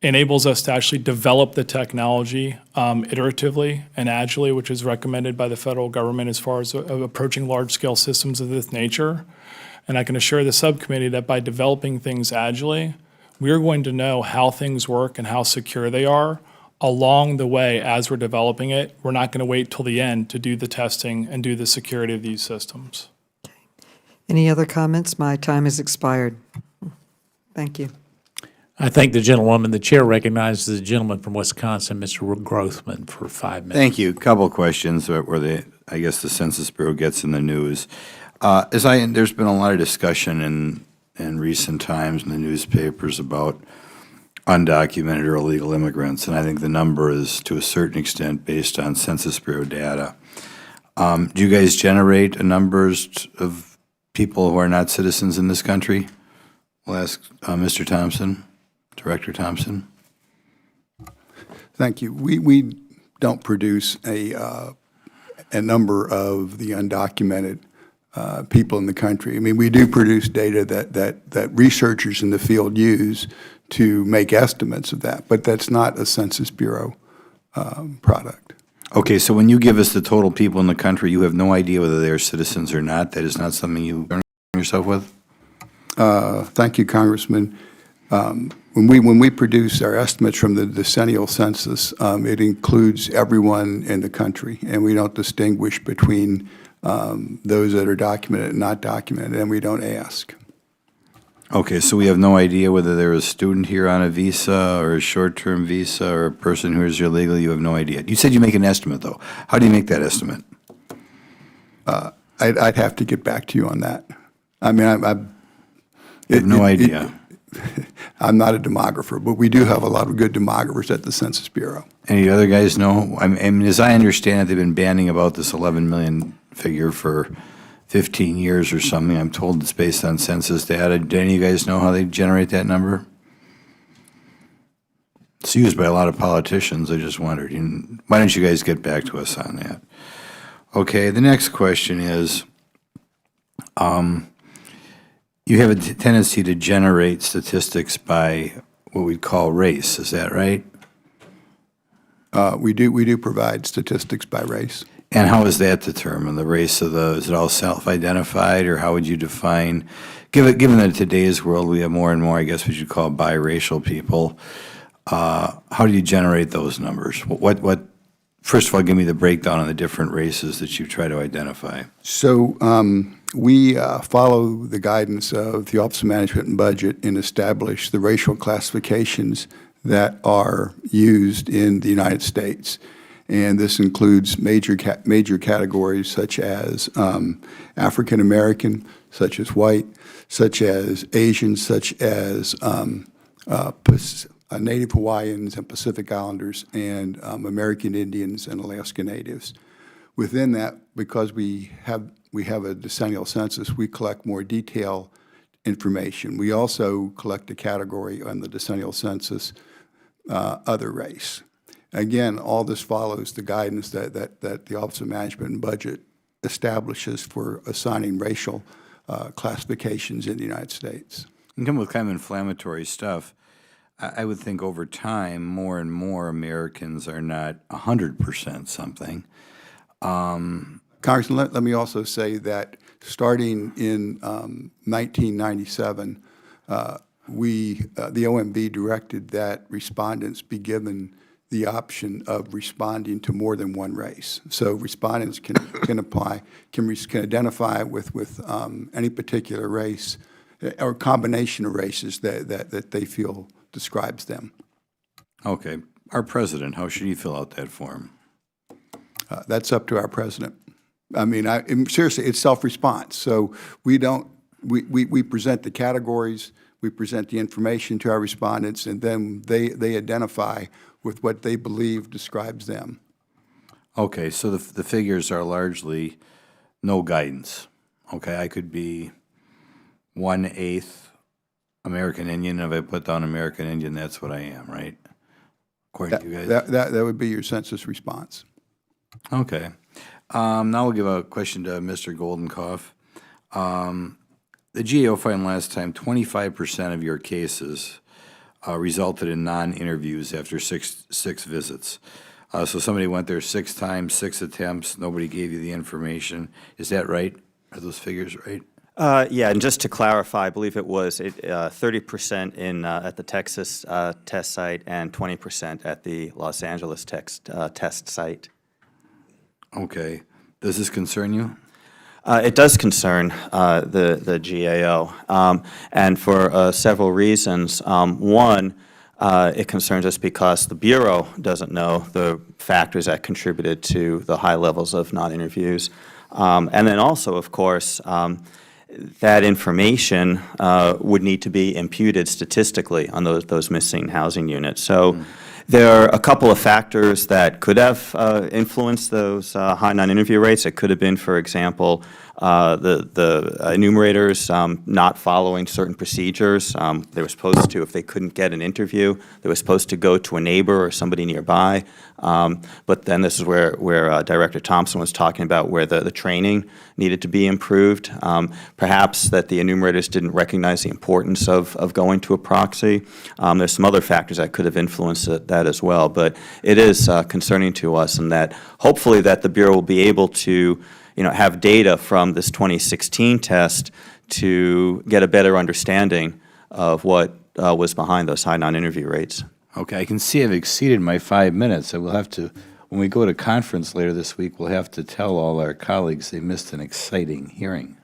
enables us to actually develop the technology iteratively and agilely, which is recommended by the federal government as far as approaching large-scale systems of this nature. And I can assure the subcommittee that by developing things agilely, we are going to know how things work and how secure they are along the way as we're developing it. We're not going to wait till the end to do the testing and do the security of these systems. Any other comments? My time has expired. Thank you. I thank the gentlewoman. The chair recognizes the gentleman from Wisconsin, Mr. Grothman, for 5 minutes. Thank you. Couple of questions where I guess the Census Bureau gets in the news. There's been a lot of discussion in recent times in the newspapers about undocumented or illegal immigrants, and I think the number is to a certain extent based on Census Bureau data. Do you guys generate numbers of people who are not citizens in this country? We'll ask Mr. Thompson, Director Thompson. Thank you. We don't produce a number of the undocumented people in the country. I mean, we do produce data that researchers in the field use to make estimates of that, but that's not a Census Bureau product. Okay, so when you give us the total people in the country, you have no idea whether they are citizens or not? That is not something you concern yourself with? Thank you, Congressman. When we produce our estimates from the decennial census, it includes everyone in the country, and we don't distinguish between those that are documented and not documented, and we don't ask. Okay, so we have no idea whether they're a student here on a visa or a short-term visa or a person who is here legally. You have no idea. You said you make an estimate, though. How do you make that estimate? I'd have to get back to you on that. I mean, You have no idea. I'm not a demographer, but we do have a lot of good demographers at the Census Bureau. Any other guys know? I mean, as I understand it, they've been banning about this 11 million figure for 15 years or something. I'm told it's based on census data. Do any of you guys know how they generate that number? It's used by a lot of politicians. I just wondered. Why don't you guys get back to us on that? Okay, the next question is, you have a tendency to generate statistics by what we call race. Is that right? We do provide statistics by race. And how is that determined? The race of is it all self-identified, or how would you define, given that in today's world we have more and more, I guess we should call biracial people, how do you generate those numbers? First of all, give me the breakdown on the different races that you try to identify. So we follow the guidance of the Office of Management and Budget and establish the racial classifications that are used in the United States. And this includes major categories such as African American, such as white, such as Asian, such as Native Hawaiians and Pacific Islanders, and American Indians and Alaska Natives. Within that, because we have a decennial census, we collect more detailed information. We also collect a category on the decennial census, other race. Again, all this follows the guidance that the Office of Management and Budget establishes for assigning racial classifications in the United States. You come with kind of inflammatory stuff. I would think over time, more and more Americans are not 100% something. Congressman, let me also say that starting in 1997, the OMB directed that respondents be given the option of responding to more than one race. So respondents can identify with any particular race or combination of races that they feel describes them. Okay. Our president, how should he fill out that form? That's up to our president. I mean, seriously, it's self-response. So we present the categories, We present the information to our respondents, and then they identify with what they believe describes them. Okay, so the figures are largely no guidance. Okay, I could be 1/8 American Indian. If I put down American Indian, that's what I am, right? According to you guys? That would be your census response. Okay. Now we'll give a question to Mr. Goldenkopf. The GAO found last time 25% of your cases resulted in non-interviews after six visits. So somebody went there 6 times, 6 attempts, nobody gave you the information. Is that right? Are those figures right? Yeah, and just to clarify, I believe it was 30% at the Texas test site and 20% at the Los Angeles test site. Okay. Does this concern you? It does concern the GAO, and for several reasons. One, it concerns us because the Bureau doesn't know the factors that contributed to the high levels of non-interviews. And then also, of course, that information would need to be imputed statistically on those missing housing units. So there are a couple of factors that could have influenced those high non-interview rates. It could have been, for example, the enumerators not following certain procedures. They were supposed to, if they couldn't get an interview, they were supposed to go to a neighbor or somebody nearby. But then this is where Director Thompson was talking about where the training needed to be improved. Perhaps that the enumerators didn't recognize the importance of going to a proxy. There's some other factors that could have influenced that as well. But it is concerning to us, and that hopefully that the Bureau will be able to have data from this 2016 test to get a better understanding of what was behind those high non-interview rates. Okay, I can see I've exceeded my 5 minutes. So we'll have to, when we go to conference later this week, we'll have to tell all our colleagues they missed an exciting hearing.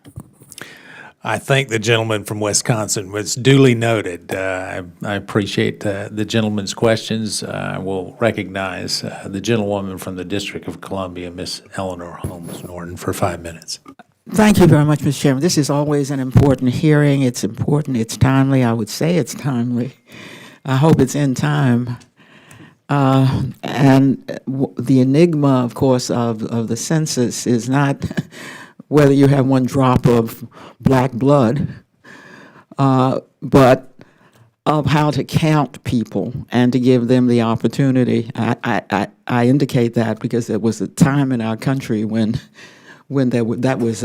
I thank the gentleman from Wisconsin. Was duly noted. I appreciate the gentleman's questions. I will recognize the gentlewoman from the District of Columbia, Miss Eleanor Holmes Norton, for 5 minutes. Thank you very much, Mr. Chairman. This is always an important hearing. It's important. It's timely. I would say it's timely. I hope it's in time. The enigma, of course, of the census is not whether you have one drop of black blood, but of how to count people and to give them the opportunity. I indicate that because there was a time in our country when that was,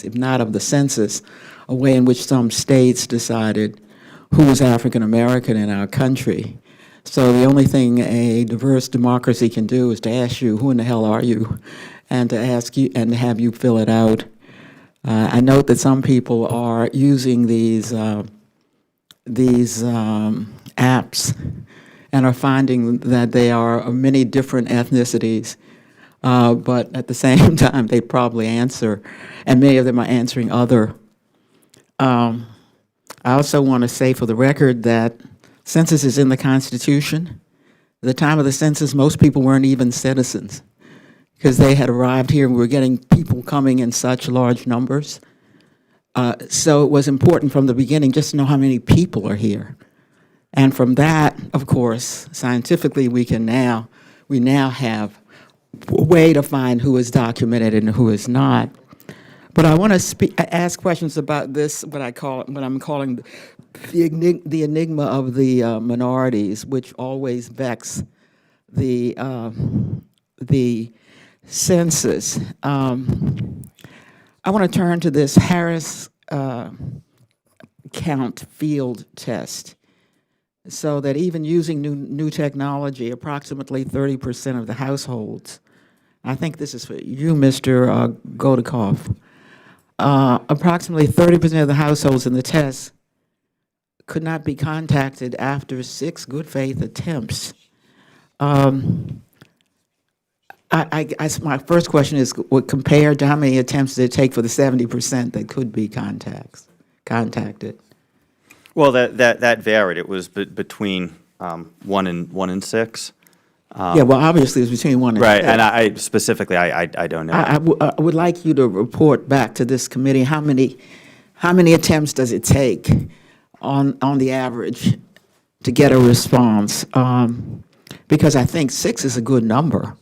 if not of the census, a way in which some states decided who was African American in our country. So the only thing a diverse democracy can do is to ask you, who in the hell are you? And to ask you and have you fill it out. I note that some people are using these apps and are finding that they are of many different ethnicities, but at the same time they probably answer, and many of them are answering other. I also want to say for the record that census is in the Constitution. At the time of the census, most people weren't even citizens, because they had arrived here and we were getting people coming in such large numbers. So it was important from the beginning just to know how many people are here. And from that, of course, scientifically, we now have a way to find who is documented and who is not. But I want to ask questions about this, what I'm calling the enigma of the minorities, which always vex the census. I want to turn to this Harris count field test, so that even using new technology, approximately 30% of the households, I think this is for you, Mr. Goldenkopf, approximately 30% of the households in the test could not be contacted after 6 good faith attempts. My first question is, compared to how many attempts did it take for the 70% that could be contacted? Well, that varied. It was between 1 and 6. Yeah, well, obviously it was between 1 and 6. Right, and I specifically, I don't know. I would like you to report back to this committee how many attempts does it take on the average to get a response, because I think 6 is a good number.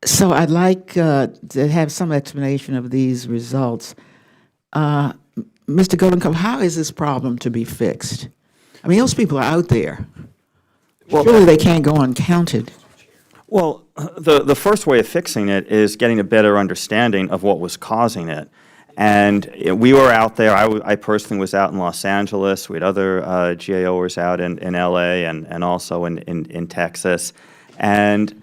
So I'd like to have some explanation of these results. Mr. Goldencup, how is this problem to be fixed? I mean, those people are out there. Surely they can't go uncounted. Well, the first way of fixing it is getting a better understanding of what was causing it. And we were out there. I personally was out in Los Angeles. We had other GAOers out in LA and also in Texas. And,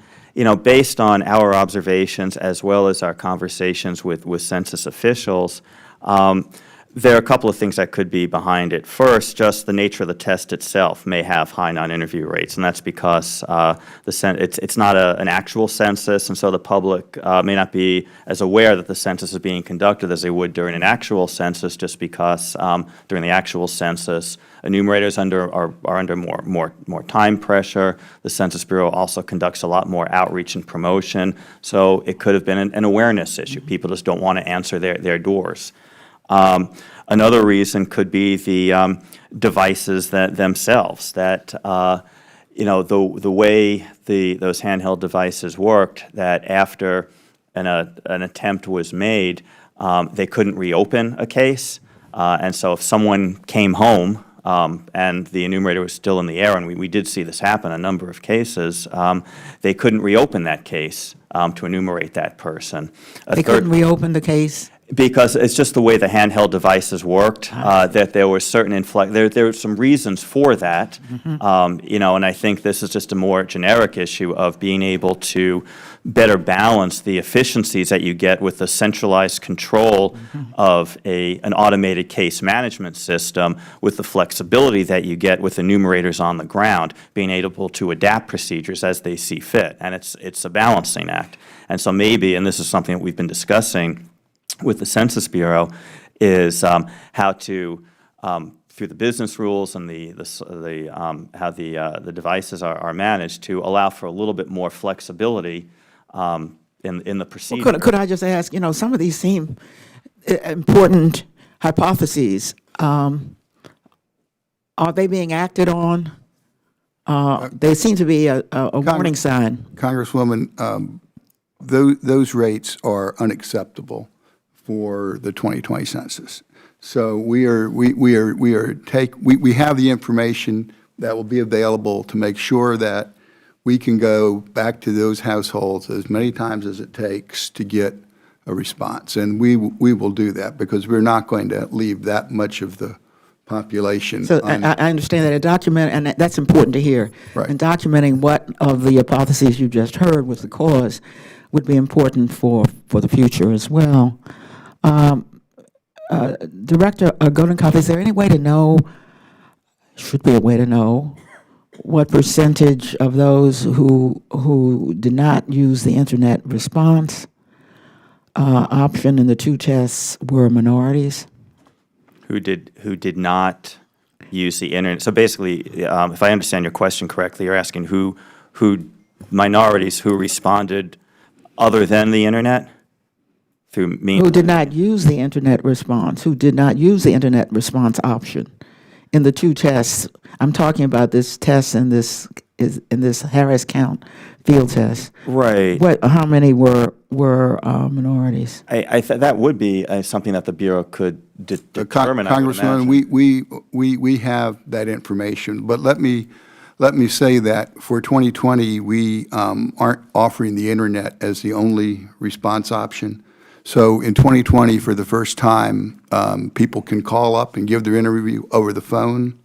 based on our observations as well as our conversations with census officials, there are a couple of things that could be behind it. First, just the nature of the test itself may have high non-interview rates, and that's because it's not an actual census, and so the public may not be as aware that the census is being conducted as they would during an actual census, just because during the actual census, enumerators are under more time pressure. The Census Bureau also conducts a lot more outreach and promotion, so it could have been an awareness issue. People just don't want to answer their doors. Another reason could be the devices themselves, that the way those handheld devices worked, that after an attempt was made, they couldn't reopen a case. And so if someone came home and the enumerator was still in the air, and we did see this happen in a number of cases, they couldn't reopen that case to enumerate that person. They couldn't reopen the case? Because it's just the way the handheld devices worked, that there were certain there were some reasons for that, and I think this is just a more generic issue of being able to better balance the efficiencies that you get with the centralized control of an automated case management system with the flexibility that you get with enumerators on the ground, being able to adapt procedures as they see fit, and it's a balancing act. And so maybe, and this is something that we've been discussing with the Census Bureau, is how to, through the business rules and how the devices are managed, to allow for a little bit more flexibility in the procedure. Well, could I just ask, some of these seem important hypotheses. Are they being acted on? They seem to be a warning sign. Congresswoman, those rates are unacceptable for the 2020 census. So we have the information that will be available to make sure that we can go back to those households as many times as it takes to get a response. And we will do that, because we're not going to leave that much of the population. So I understand that, and that's important to hear. Right. And documenting what of the hypotheses you just heard was the cause would be important for the future as well. Director Goldencup, is there any way to know, should be a way to know, what percentage of those who did not use the internet response option in the 2 tests were minorities? Who did not use the internet? So basically, if I understand your question correctly, you're asking who minorities who responded other than the internet? Who did not use the internet response, who did not use the internet response option in the 2 tests. I'm talking about this test and this Harris Count field test. Right. How many were minorities? That would be something that the Bureau could determine. Congressman, we have that information, but let me say that for 2020, we aren't offering the internet as the only response option. So in 2020, for the first time, people can call up and give their interview over the phone.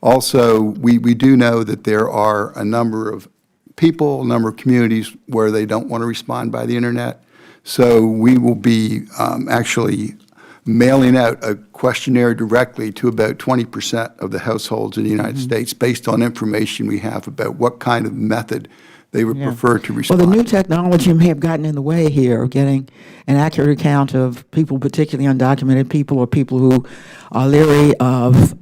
Also, we do know that there are a number of people, a number of communities where they don't want to respond by the internet. So we will be actually mailing out a questionnaire directly to about 20% of the households in the United States, based on information we have about what kind of method they would prefer to respond. Well, the new technology may have gotten in the way here of getting an accurate account of people, particularly undocumented people or people who are leery of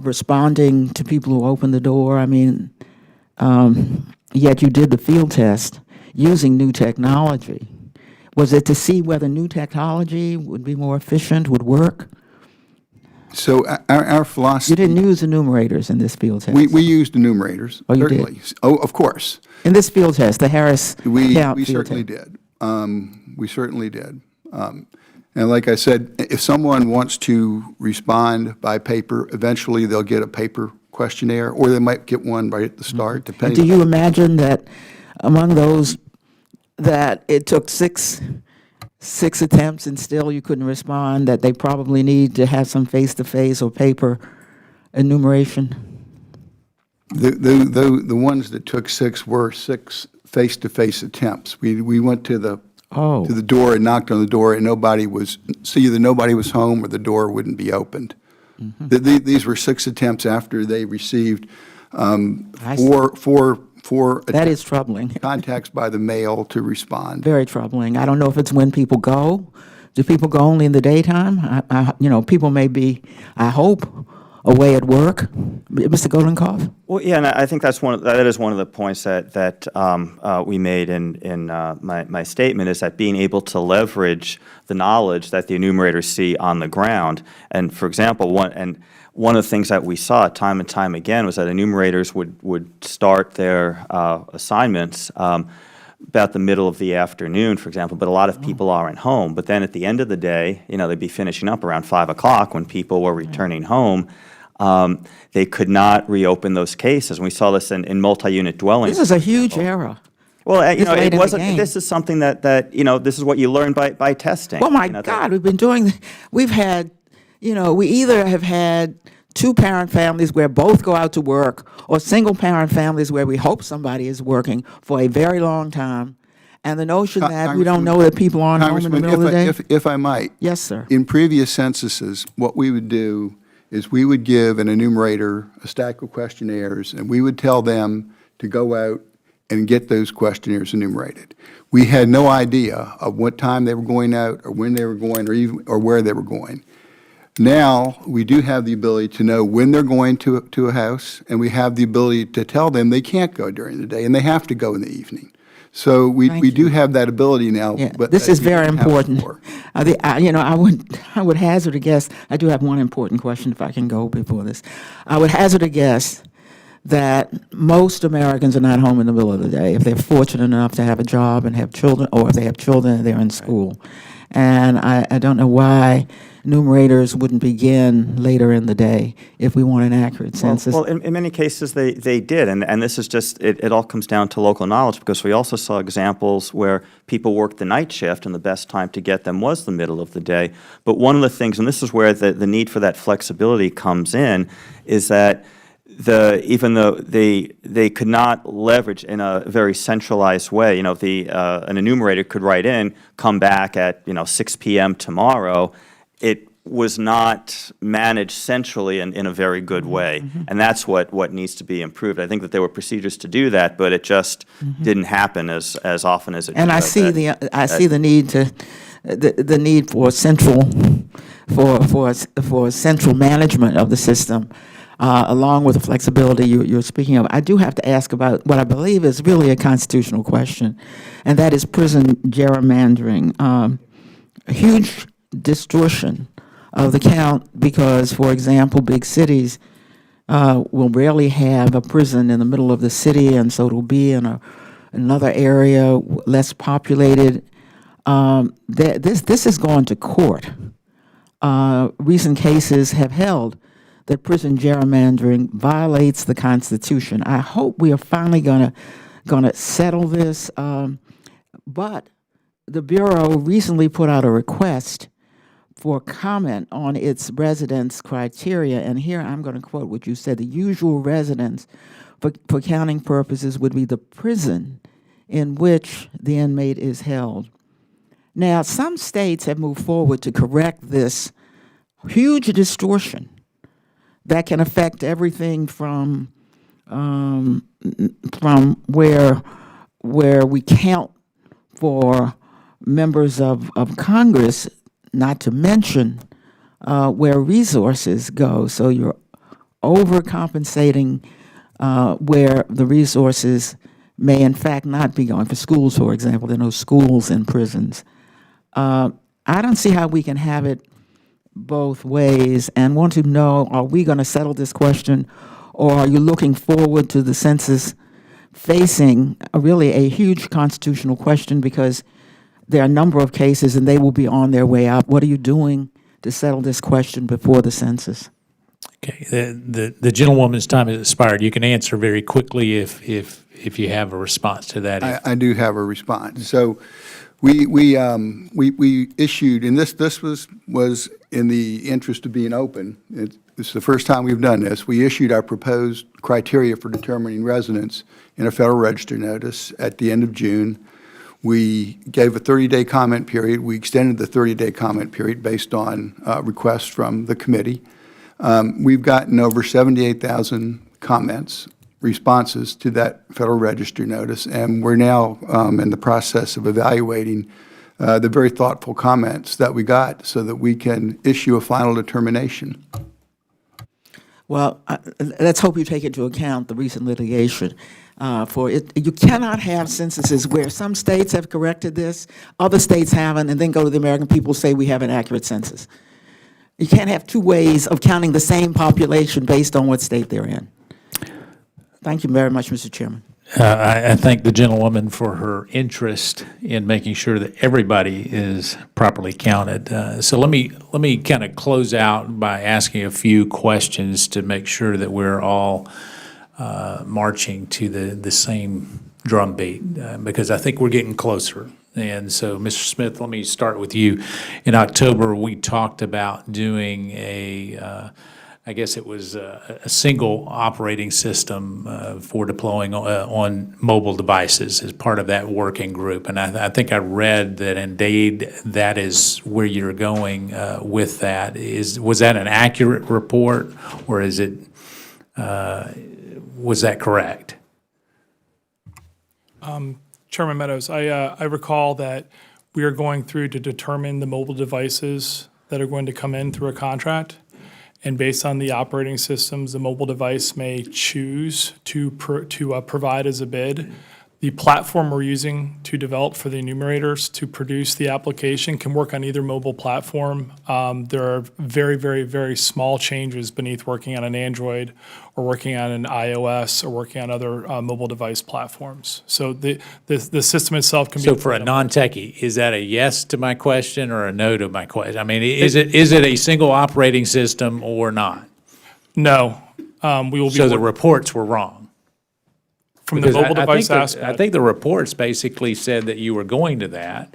responding to people who open the door. I mean, yet you did the field test using new technology. Was it to see whether new technology would be more efficient, would work? So our philosophy. You didn't use enumerators in this field test? We used enumerators, Oh, you did? certainly. Oh, of course. In this field test, the Harris We count field certainly test? did. We certainly did. And like I said, if someone wants to respond by paper, eventually they'll get a paper questionnaire, or they might get one right at the start, And depending. do you imagine that among those that it took six attempts and still you couldn't respond, that they probably need to have some face-to-face or paper enumeration? The ones that took six were six face-to-face attempts. We went to the Oh. to the door and knocked on the door, and either nobody was home or the door wouldn't be opened. These were six attempts after they received I see. four That is troubling, contacts by the mail to respond. very troubling. I don't know if it's when people go. Do people go only in the daytime? People may be, I hope, away at work. Mr. Goldenkoff? Well, yeah, and I think that is one of the points that we made in my statement, is that being able to leverage the knowledge that the enumerators see on the ground. And for example, one of the things that we saw time and time again was that enumerators would start their assignments about the middle of the afternoon, for example, but a lot of people aren't home. But then at the end of the day, they'd be finishing up around 5 o'clock when people were returning home. They could not reopen those cases. And we saw this in multi-unit dwellings. This is a huge error. Well, This late in it the wasn't, game. this is something that this is what you learn by testing. Oh, my that- God, we've had, we either have had two-parent families where both go out to work, or single-parent families where we hope somebody is working for a very long time, and the notion that we don't know that people aren't home in the middle of the day? If I might. Yes, sir. In previous censuses, what we would do is we would give an enumerator a stack of questionnaires, and we would tell them to go out and get those questionnaires enumerated. We had no idea of what time they were going out, or when they were going, or where they were going. Now, we do have the ability to know when they're going to a house, and we have the ability to tell them they can't go during the day, and they have to go in the evening. So we do have that ability now. Yeah, but this that is we very didn't have important. before. I would hazard a guess. I do have one important question, if I can go before this. I would hazard a guess that most Americans are not home in the middle of the day if they're fortunate enough to have a job and have children, or if they have children and they're in school. And I don't know why enumerators wouldn't begin later in the day if we want an accurate census. Well, in many cases, they did, and this is just, it all comes down to local knowledge, because we also saw examples where people worked the night shift, and the best time to get them was the middle of the day. But one of the things, and this is where the need for that flexibility comes in, is that even though they could not leverage in a very centralized way, an enumerator could write in, come back at 6 p.m. tomorrow, it was not managed centrally in a very good way, and that's what needs to be improved. I think that there were procedures to do that, but it just didn't happen as often as it And should. I see the need the need for central management of the system, along with the flexibility you're speaking of. I do have to ask about what I believe is really a constitutional question, and that is prison gerrymandering. A huge distortion of the count because, for example, big cities will rarely have a prison in the middle of the city, and so it'll be in another area less populated. This is going to court. Recent cases have held that prison gerrymandering violates the Constitution. I hope we are finally going to settle this. But the Bureau recently put out a request for comment on its residence criteria, and here I'm going to quote what you said. The usual residence for counting purposes would be the prison in which the inmate is held. Now, some states have moved forward to correct this huge distortion that can affect everything from where we count for members of Congress, not to mention where resources go. So you're overcompensating where the resources may in fact not be going. For schools, for example, there are no schools in prisons. I don't see how we can have it both ways, and want to know, are we going to settle this question, or are you looking forward to the census facing really a huge constitutional question, because there are a number of cases and they will be on their way out? What are you doing to settle this question before the census? Okay, the gentlewoman's time has expired. You can answer very quickly if you have a response to that. I do have a response. So we issued, and this was in the interest of being open. It's the first time we've done this. We issued our proposed criteria for determining residence in a Federal Register notice at the end of June. We gave a 30-day comment period. We extended the 30-day comment period based on requests from the committee. We've gotten over 78,000 comments, responses to that Federal Register notice, and we're now in the process of evaluating the very thoughtful comments that we got so that we can issue a final determination. Well, let's hope you take into account the recent litigation. You cannot have censuses where some states have corrected this, other states haven't, and then go to the American people say we have an accurate census. You can't have two ways of counting the same population based on what state they're in. Thank you very much, Mr. Chairman. I thank the gentlewoman for her interest in making sure that everybody is properly counted. So let me kind of close out by asking a few questions to make sure that we're all marching to the same drumbeat, because I think we're getting closer. And so, Mr. Smith, let me start with you. In October, we talked about doing I guess it was a single operating system for deploying on mobile devices as part of that working group. And I think I read that indeed that is where you're going with that. Was that an accurate report, or was that correct? Chairman Meadows, I recall that we are going through to determine the mobile devices that are going to come in through a contract. And based on the operating systems, the mobile device may choose to provide as a bid. The platform we're using to develop for the enumerators to produce the application can work on either mobile platform. There are very, very, very small changes beneath working on an Android or working on an iOS or working on other mobile device platforms. So the system itself can be. So for a non-techie, is that a yes to my question or a no to my question? I mean, is it a single operating system or not? No, we will be. So the reports were wrong? From the Because mobile device aspect. I think the reports basically said that you were going to that,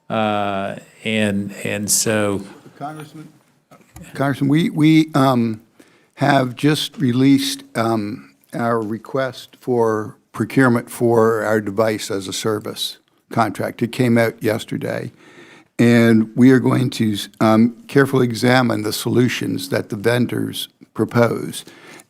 and so. Congressman, we have just released our request for procurement for our device as a service contract. It came out yesterday, and we are going to carefully examine the solutions that the vendors propose.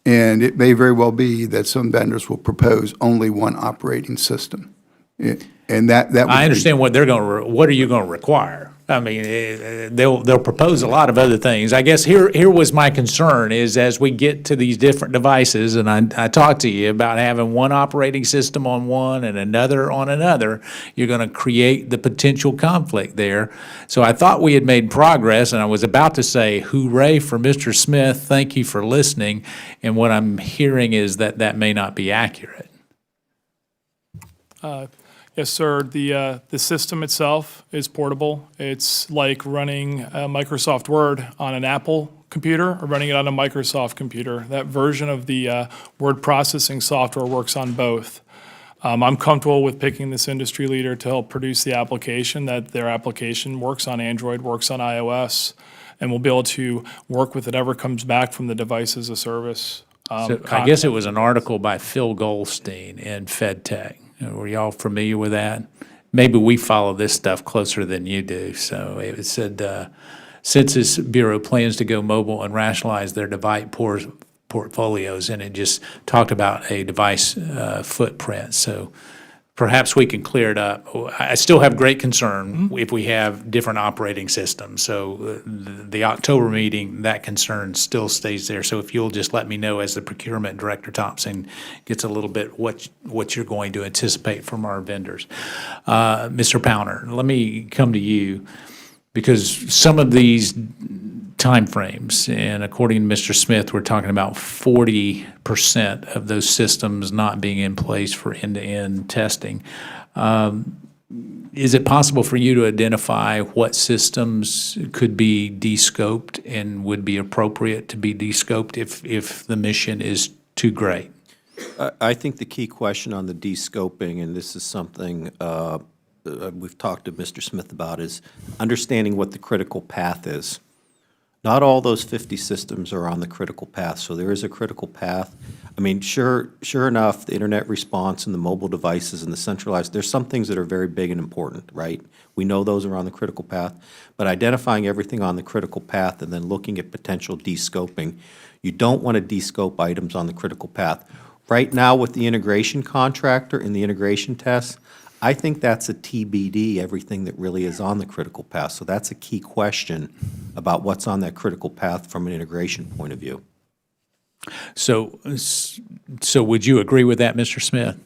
And it may very well be that some vendors will propose only one operating system. And that would I understand what they're going to, what are you going to require? I mean, they'll propose a lot of other things. I guess here was my concern is as we get to these different devices, and I talked to you about having one operating system on one and another on another, you're going to create the potential conflict there. So I thought we had made progress, and I was about to say, hooray for Mr. Smith, thank you for listening. And what I'm hearing is that may not be accurate. Yes, sir. The system itself is portable. It's like running Microsoft Word on an Apple computer or running it on a Microsoft computer. That version of the word processing software works on both. I'm comfortable with picking this industry leader to help produce the application, that their application works on Android, works on iOS, and we'll be able to work with whatever comes back from the device as a service. So I guess it was an article by Phil Goldstein in FedTech. Were y'all familiar with that? Maybe we follow this stuff closer than you do. So it said Census Bureau plans to go mobile and rationalize their device portfolios, and it just talked about a device footprint. So perhaps we can clear it up. I still have great concern if we have different operating systems. So the October meeting, that concern still stays there. So if you'll just let me know as the procurement director, Thompson, gets a little bit what you're going to anticipate from our vendors. Mr. Powner, let me come to you, because some of these timeframes, and according to Mr. Smith, we're talking about 40% of those systems not being in place for end-to-end testing. Is it possible for you to identify what systems could be de-scoped and would be appropriate to be de-scoped if the mission is too great? I think the key question on the de-scoping, and this is something we've talked to Mr. Smith about, is understanding what the critical path is. Not all those 50 systems are on the critical path, so there is a critical path. I mean, sure enough, the internet response and the mobile devices and the centralized, there's some things that are very big and important, right? We know those are on the critical path, but identifying everything on the critical path and then looking at potential de-scoping, you don't want to de-scope items on the critical path. Right now, with the integration contractor and the integration tests, I think that's a TBD, everything that really is on the critical path. So that's a key question about what's on that critical path from an integration point of view. So would you agree with that, Mr. Smith?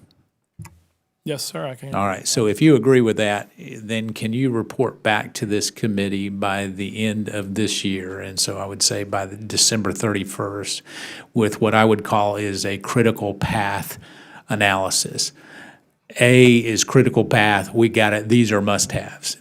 Yes, sir, I can. All right, so if you agree with that, then can you report back to this committee by the end of this year? And so I would say by the December 31st, with what I would call is a critical path analysis. A is critical path, we got it, these are must-haves.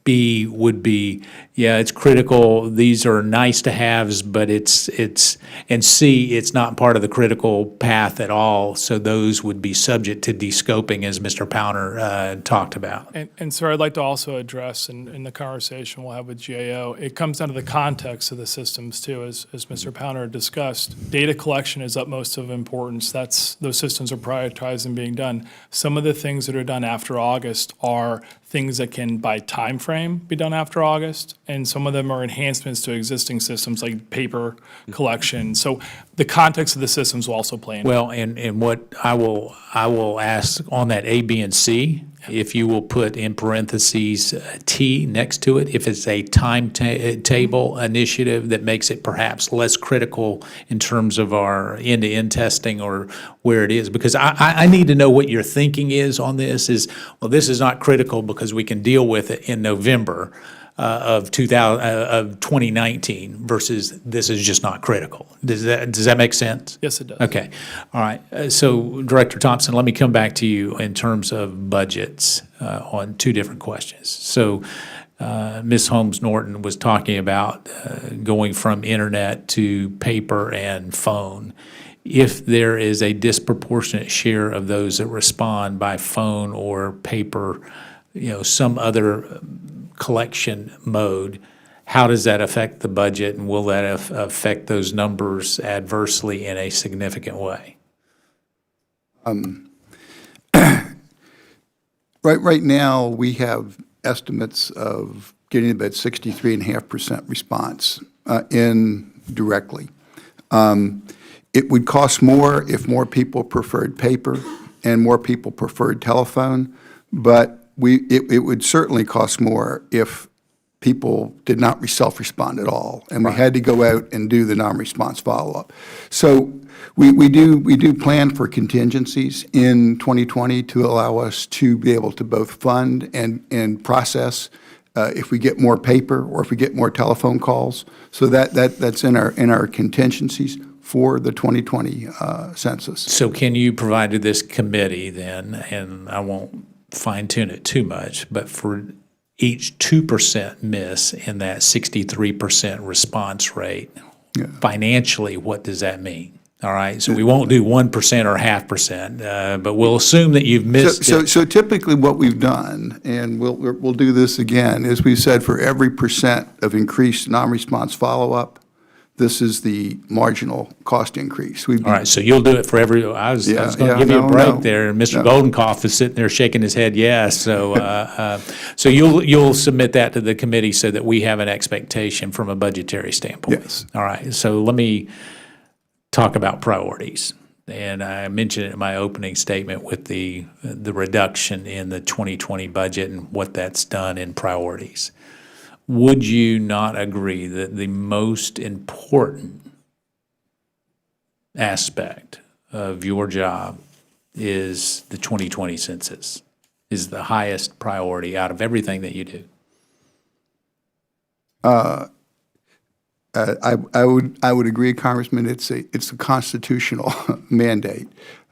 B would be, yeah, it's critical, these are nice to haves, but and C, it's not part of the critical path at all, so those would be subject to de-scoping, as Mr. Powner talked about. And sir, I'd like to also address in the conversation we'll have with GAO, it comes down to the context of the systems too, as Mr. Powner discussed. Data collection is utmost of importance. Those systems are prioritized and being done. Some of the things that are done after August are things that can, by time frame, be done after August, and some of them are enhancements to existing systems like paper collection. So the context of the systems will also play in. Well, and what I will ask on that A, B, and C, if you will put in parentheses T next to it, if it's a timetable initiative that makes it perhaps less critical in terms of our end-to-end testing or where it is, because I need to know what your thinking is on this. Well, this is not critical because we can deal with it in November of 2019 versus this is just not critical. Does that make sense? Yes, it does. Okay. All right. So Director Thompson, let me come back to you in terms of budgets on two different questions. So Ms. Holmes Norton was talking about going from internet to paper and phone. If there is a disproportionate share of those that respond by phone or paper, some other collection mode, how does that affect the budget, and will that affect those numbers adversely in a significant way? Right now, we have estimates of getting about 63.5% response in directly. It would cost more if more people preferred paper and more people preferred telephone, but it would certainly cost more if people did not self-respond at all, and we had to go out and do the non-response follow-up. So we do plan for contingencies in 2020 to allow us to be able to both fund and process if we get more paper or if we get more telephone calls. So that's in our contingencies for the 2020 census. So can you provide to this committee then, and I won't fine-tune it too much, but for each 2% miss in that 63% response rate, financially, what does that mean? All right, so we won't do 1% or 0.5%, but we'll assume that you've missed it. So typically what we've done, and we'll do this again, is we've said for every percent of increased non-response follow-up, this is the marginal cost increase. All right, so you'll do it for every, I was going to give you a break there, and Mr. Goldenkoff is sitting there shaking his head yes. So so you'll submit that to the committee so that we have an expectation from a budgetary standpoint? Yes. All right, so let me talk about priorities. and I mentioned it in my opening statement with the reduction in the 2020 budget and what that's done in priorities. Would you not agree that the most important aspect of your job is the 2020 census, is the highest priority out of everything that you do? I would agree, Congressman. It's a constitutional mandate.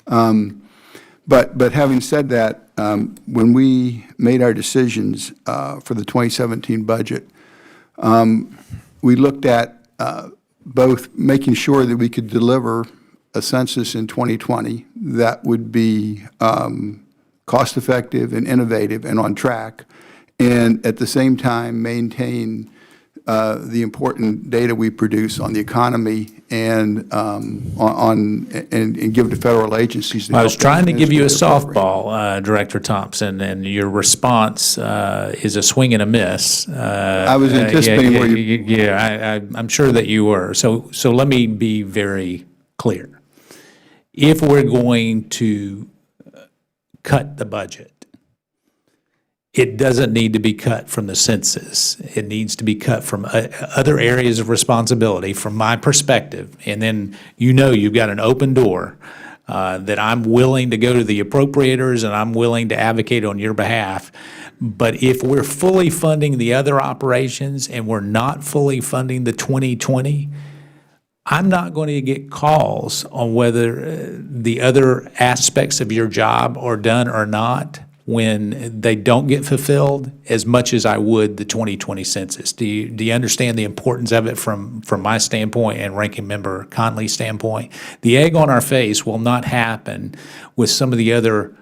But having said that, when we made our decisions for the 2017 budget, we looked at both making sure that we could deliver a census in 2020 that would be cost-effective and innovative and on track, and at the same time maintain the important data we produce on the economy and and give to federal agencies. I was trying to give you a softball, Director Thompson, and your response is a swing and a miss. I was anticipating where you. Yeah, I'm sure that you were. So let me be very clear. If we're going to cut the budget, it doesn't need to be cut from the census. It needs to be cut from other areas of responsibility, from my perspective. And then you've got an open door that I'm willing to go to the appropriators and I'm willing to advocate on your behalf. But if we're fully funding the other operations and we're not fully funding the 2020, I'm not going to get calls on whether the other aspects of your job are done or not when they don't get fulfilled as much as I would the 2020 census. Do you understand the importance of it from my standpoint and Ranking Member Conley's standpoint? The egg on our face will not happen with some of the other,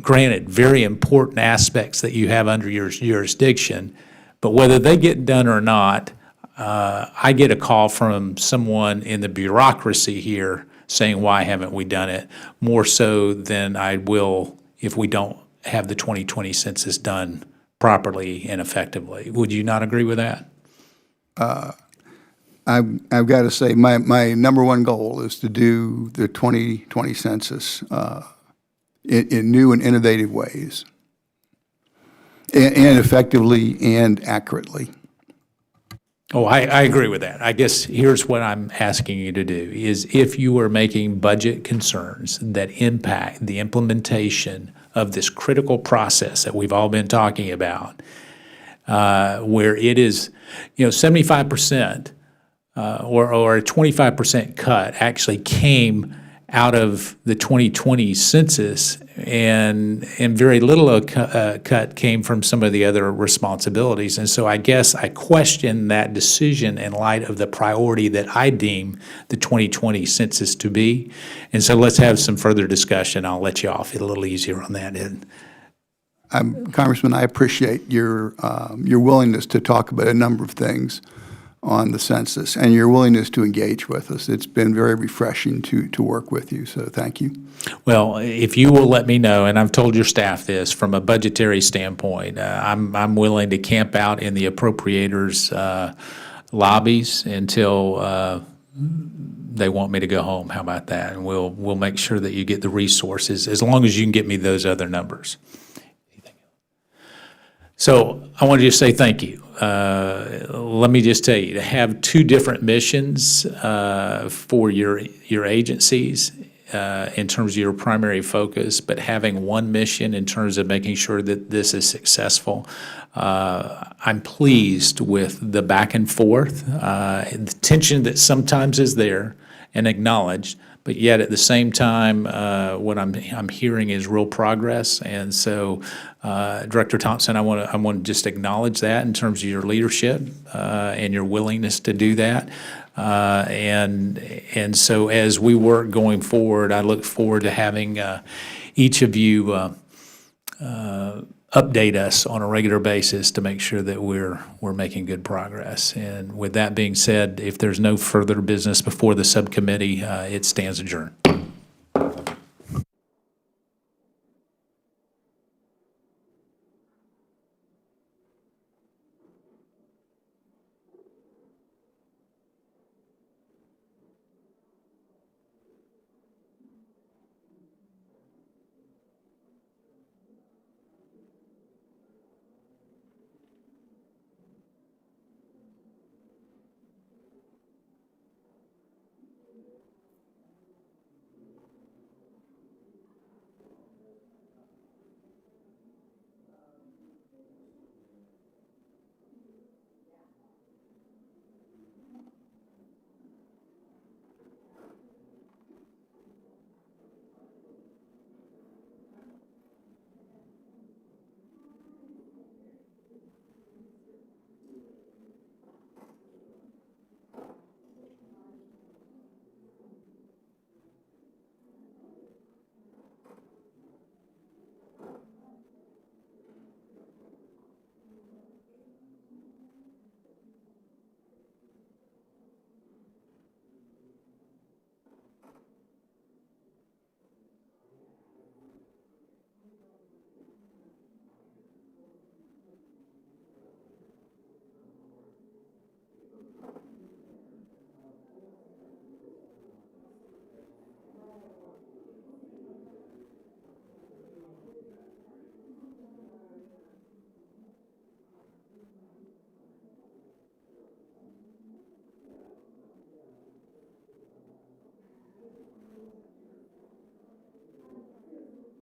granted, very important aspects that you have under your jurisdiction, but whether they get done or not, I get a call from someone in the bureaucracy here saying, why haven't we done it, more so than I will if we don't have the 2020 census done properly and effectively. Would you not agree with that? I've got to say, my number one goal is to do the 2020 census in new and innovative ways, and effectively and accurately. Oh, I agree with that. I guess here's what I'm asking you to do, is if you are making budget concerns that impact the implementation of this critical process that we've all been talking about, where it is, 75% or a 25% cut actually came out of the 2020 census, and very little cut came from some of the other responsibilities. And so I guess I question that decision in light of the priority that I deem the 2020 census to be. And so let's have some further discussion. I'll let you off a little easier on that end. Congressman, I appreciate your willingness to talk about a number of things on the census and your willingness to engage with us. It's been very refreshing to work with you, so thank you. Well, if you will let me know, and I've told your staff this, from a budgetary standpoint, I'm willing to camp out in the appropriators' lobbies until they want me to go home. How about that? And we'll make sure that you get the resources, as long as you can get me those other numbers. So I want to just say thank you. Let me just tell you, to have two different missions for your agencies in terms of your primary focus, but having one mission in terms of making sure that this is successful, I'm pleased with the back and forth, the tension that sometimes is there and acknowledged, but yet at the same time, what I'm hearing is real progress. And so, Director Thompson, I want to just acknowledge that in terms of your leadership and your willingness to do that. And so, as we work going forward, I look forward to having each of you update us on a regular basis to make sure that we're making good progress. And with that being said, if there's no further business before the subcommittee, it stands adjourned.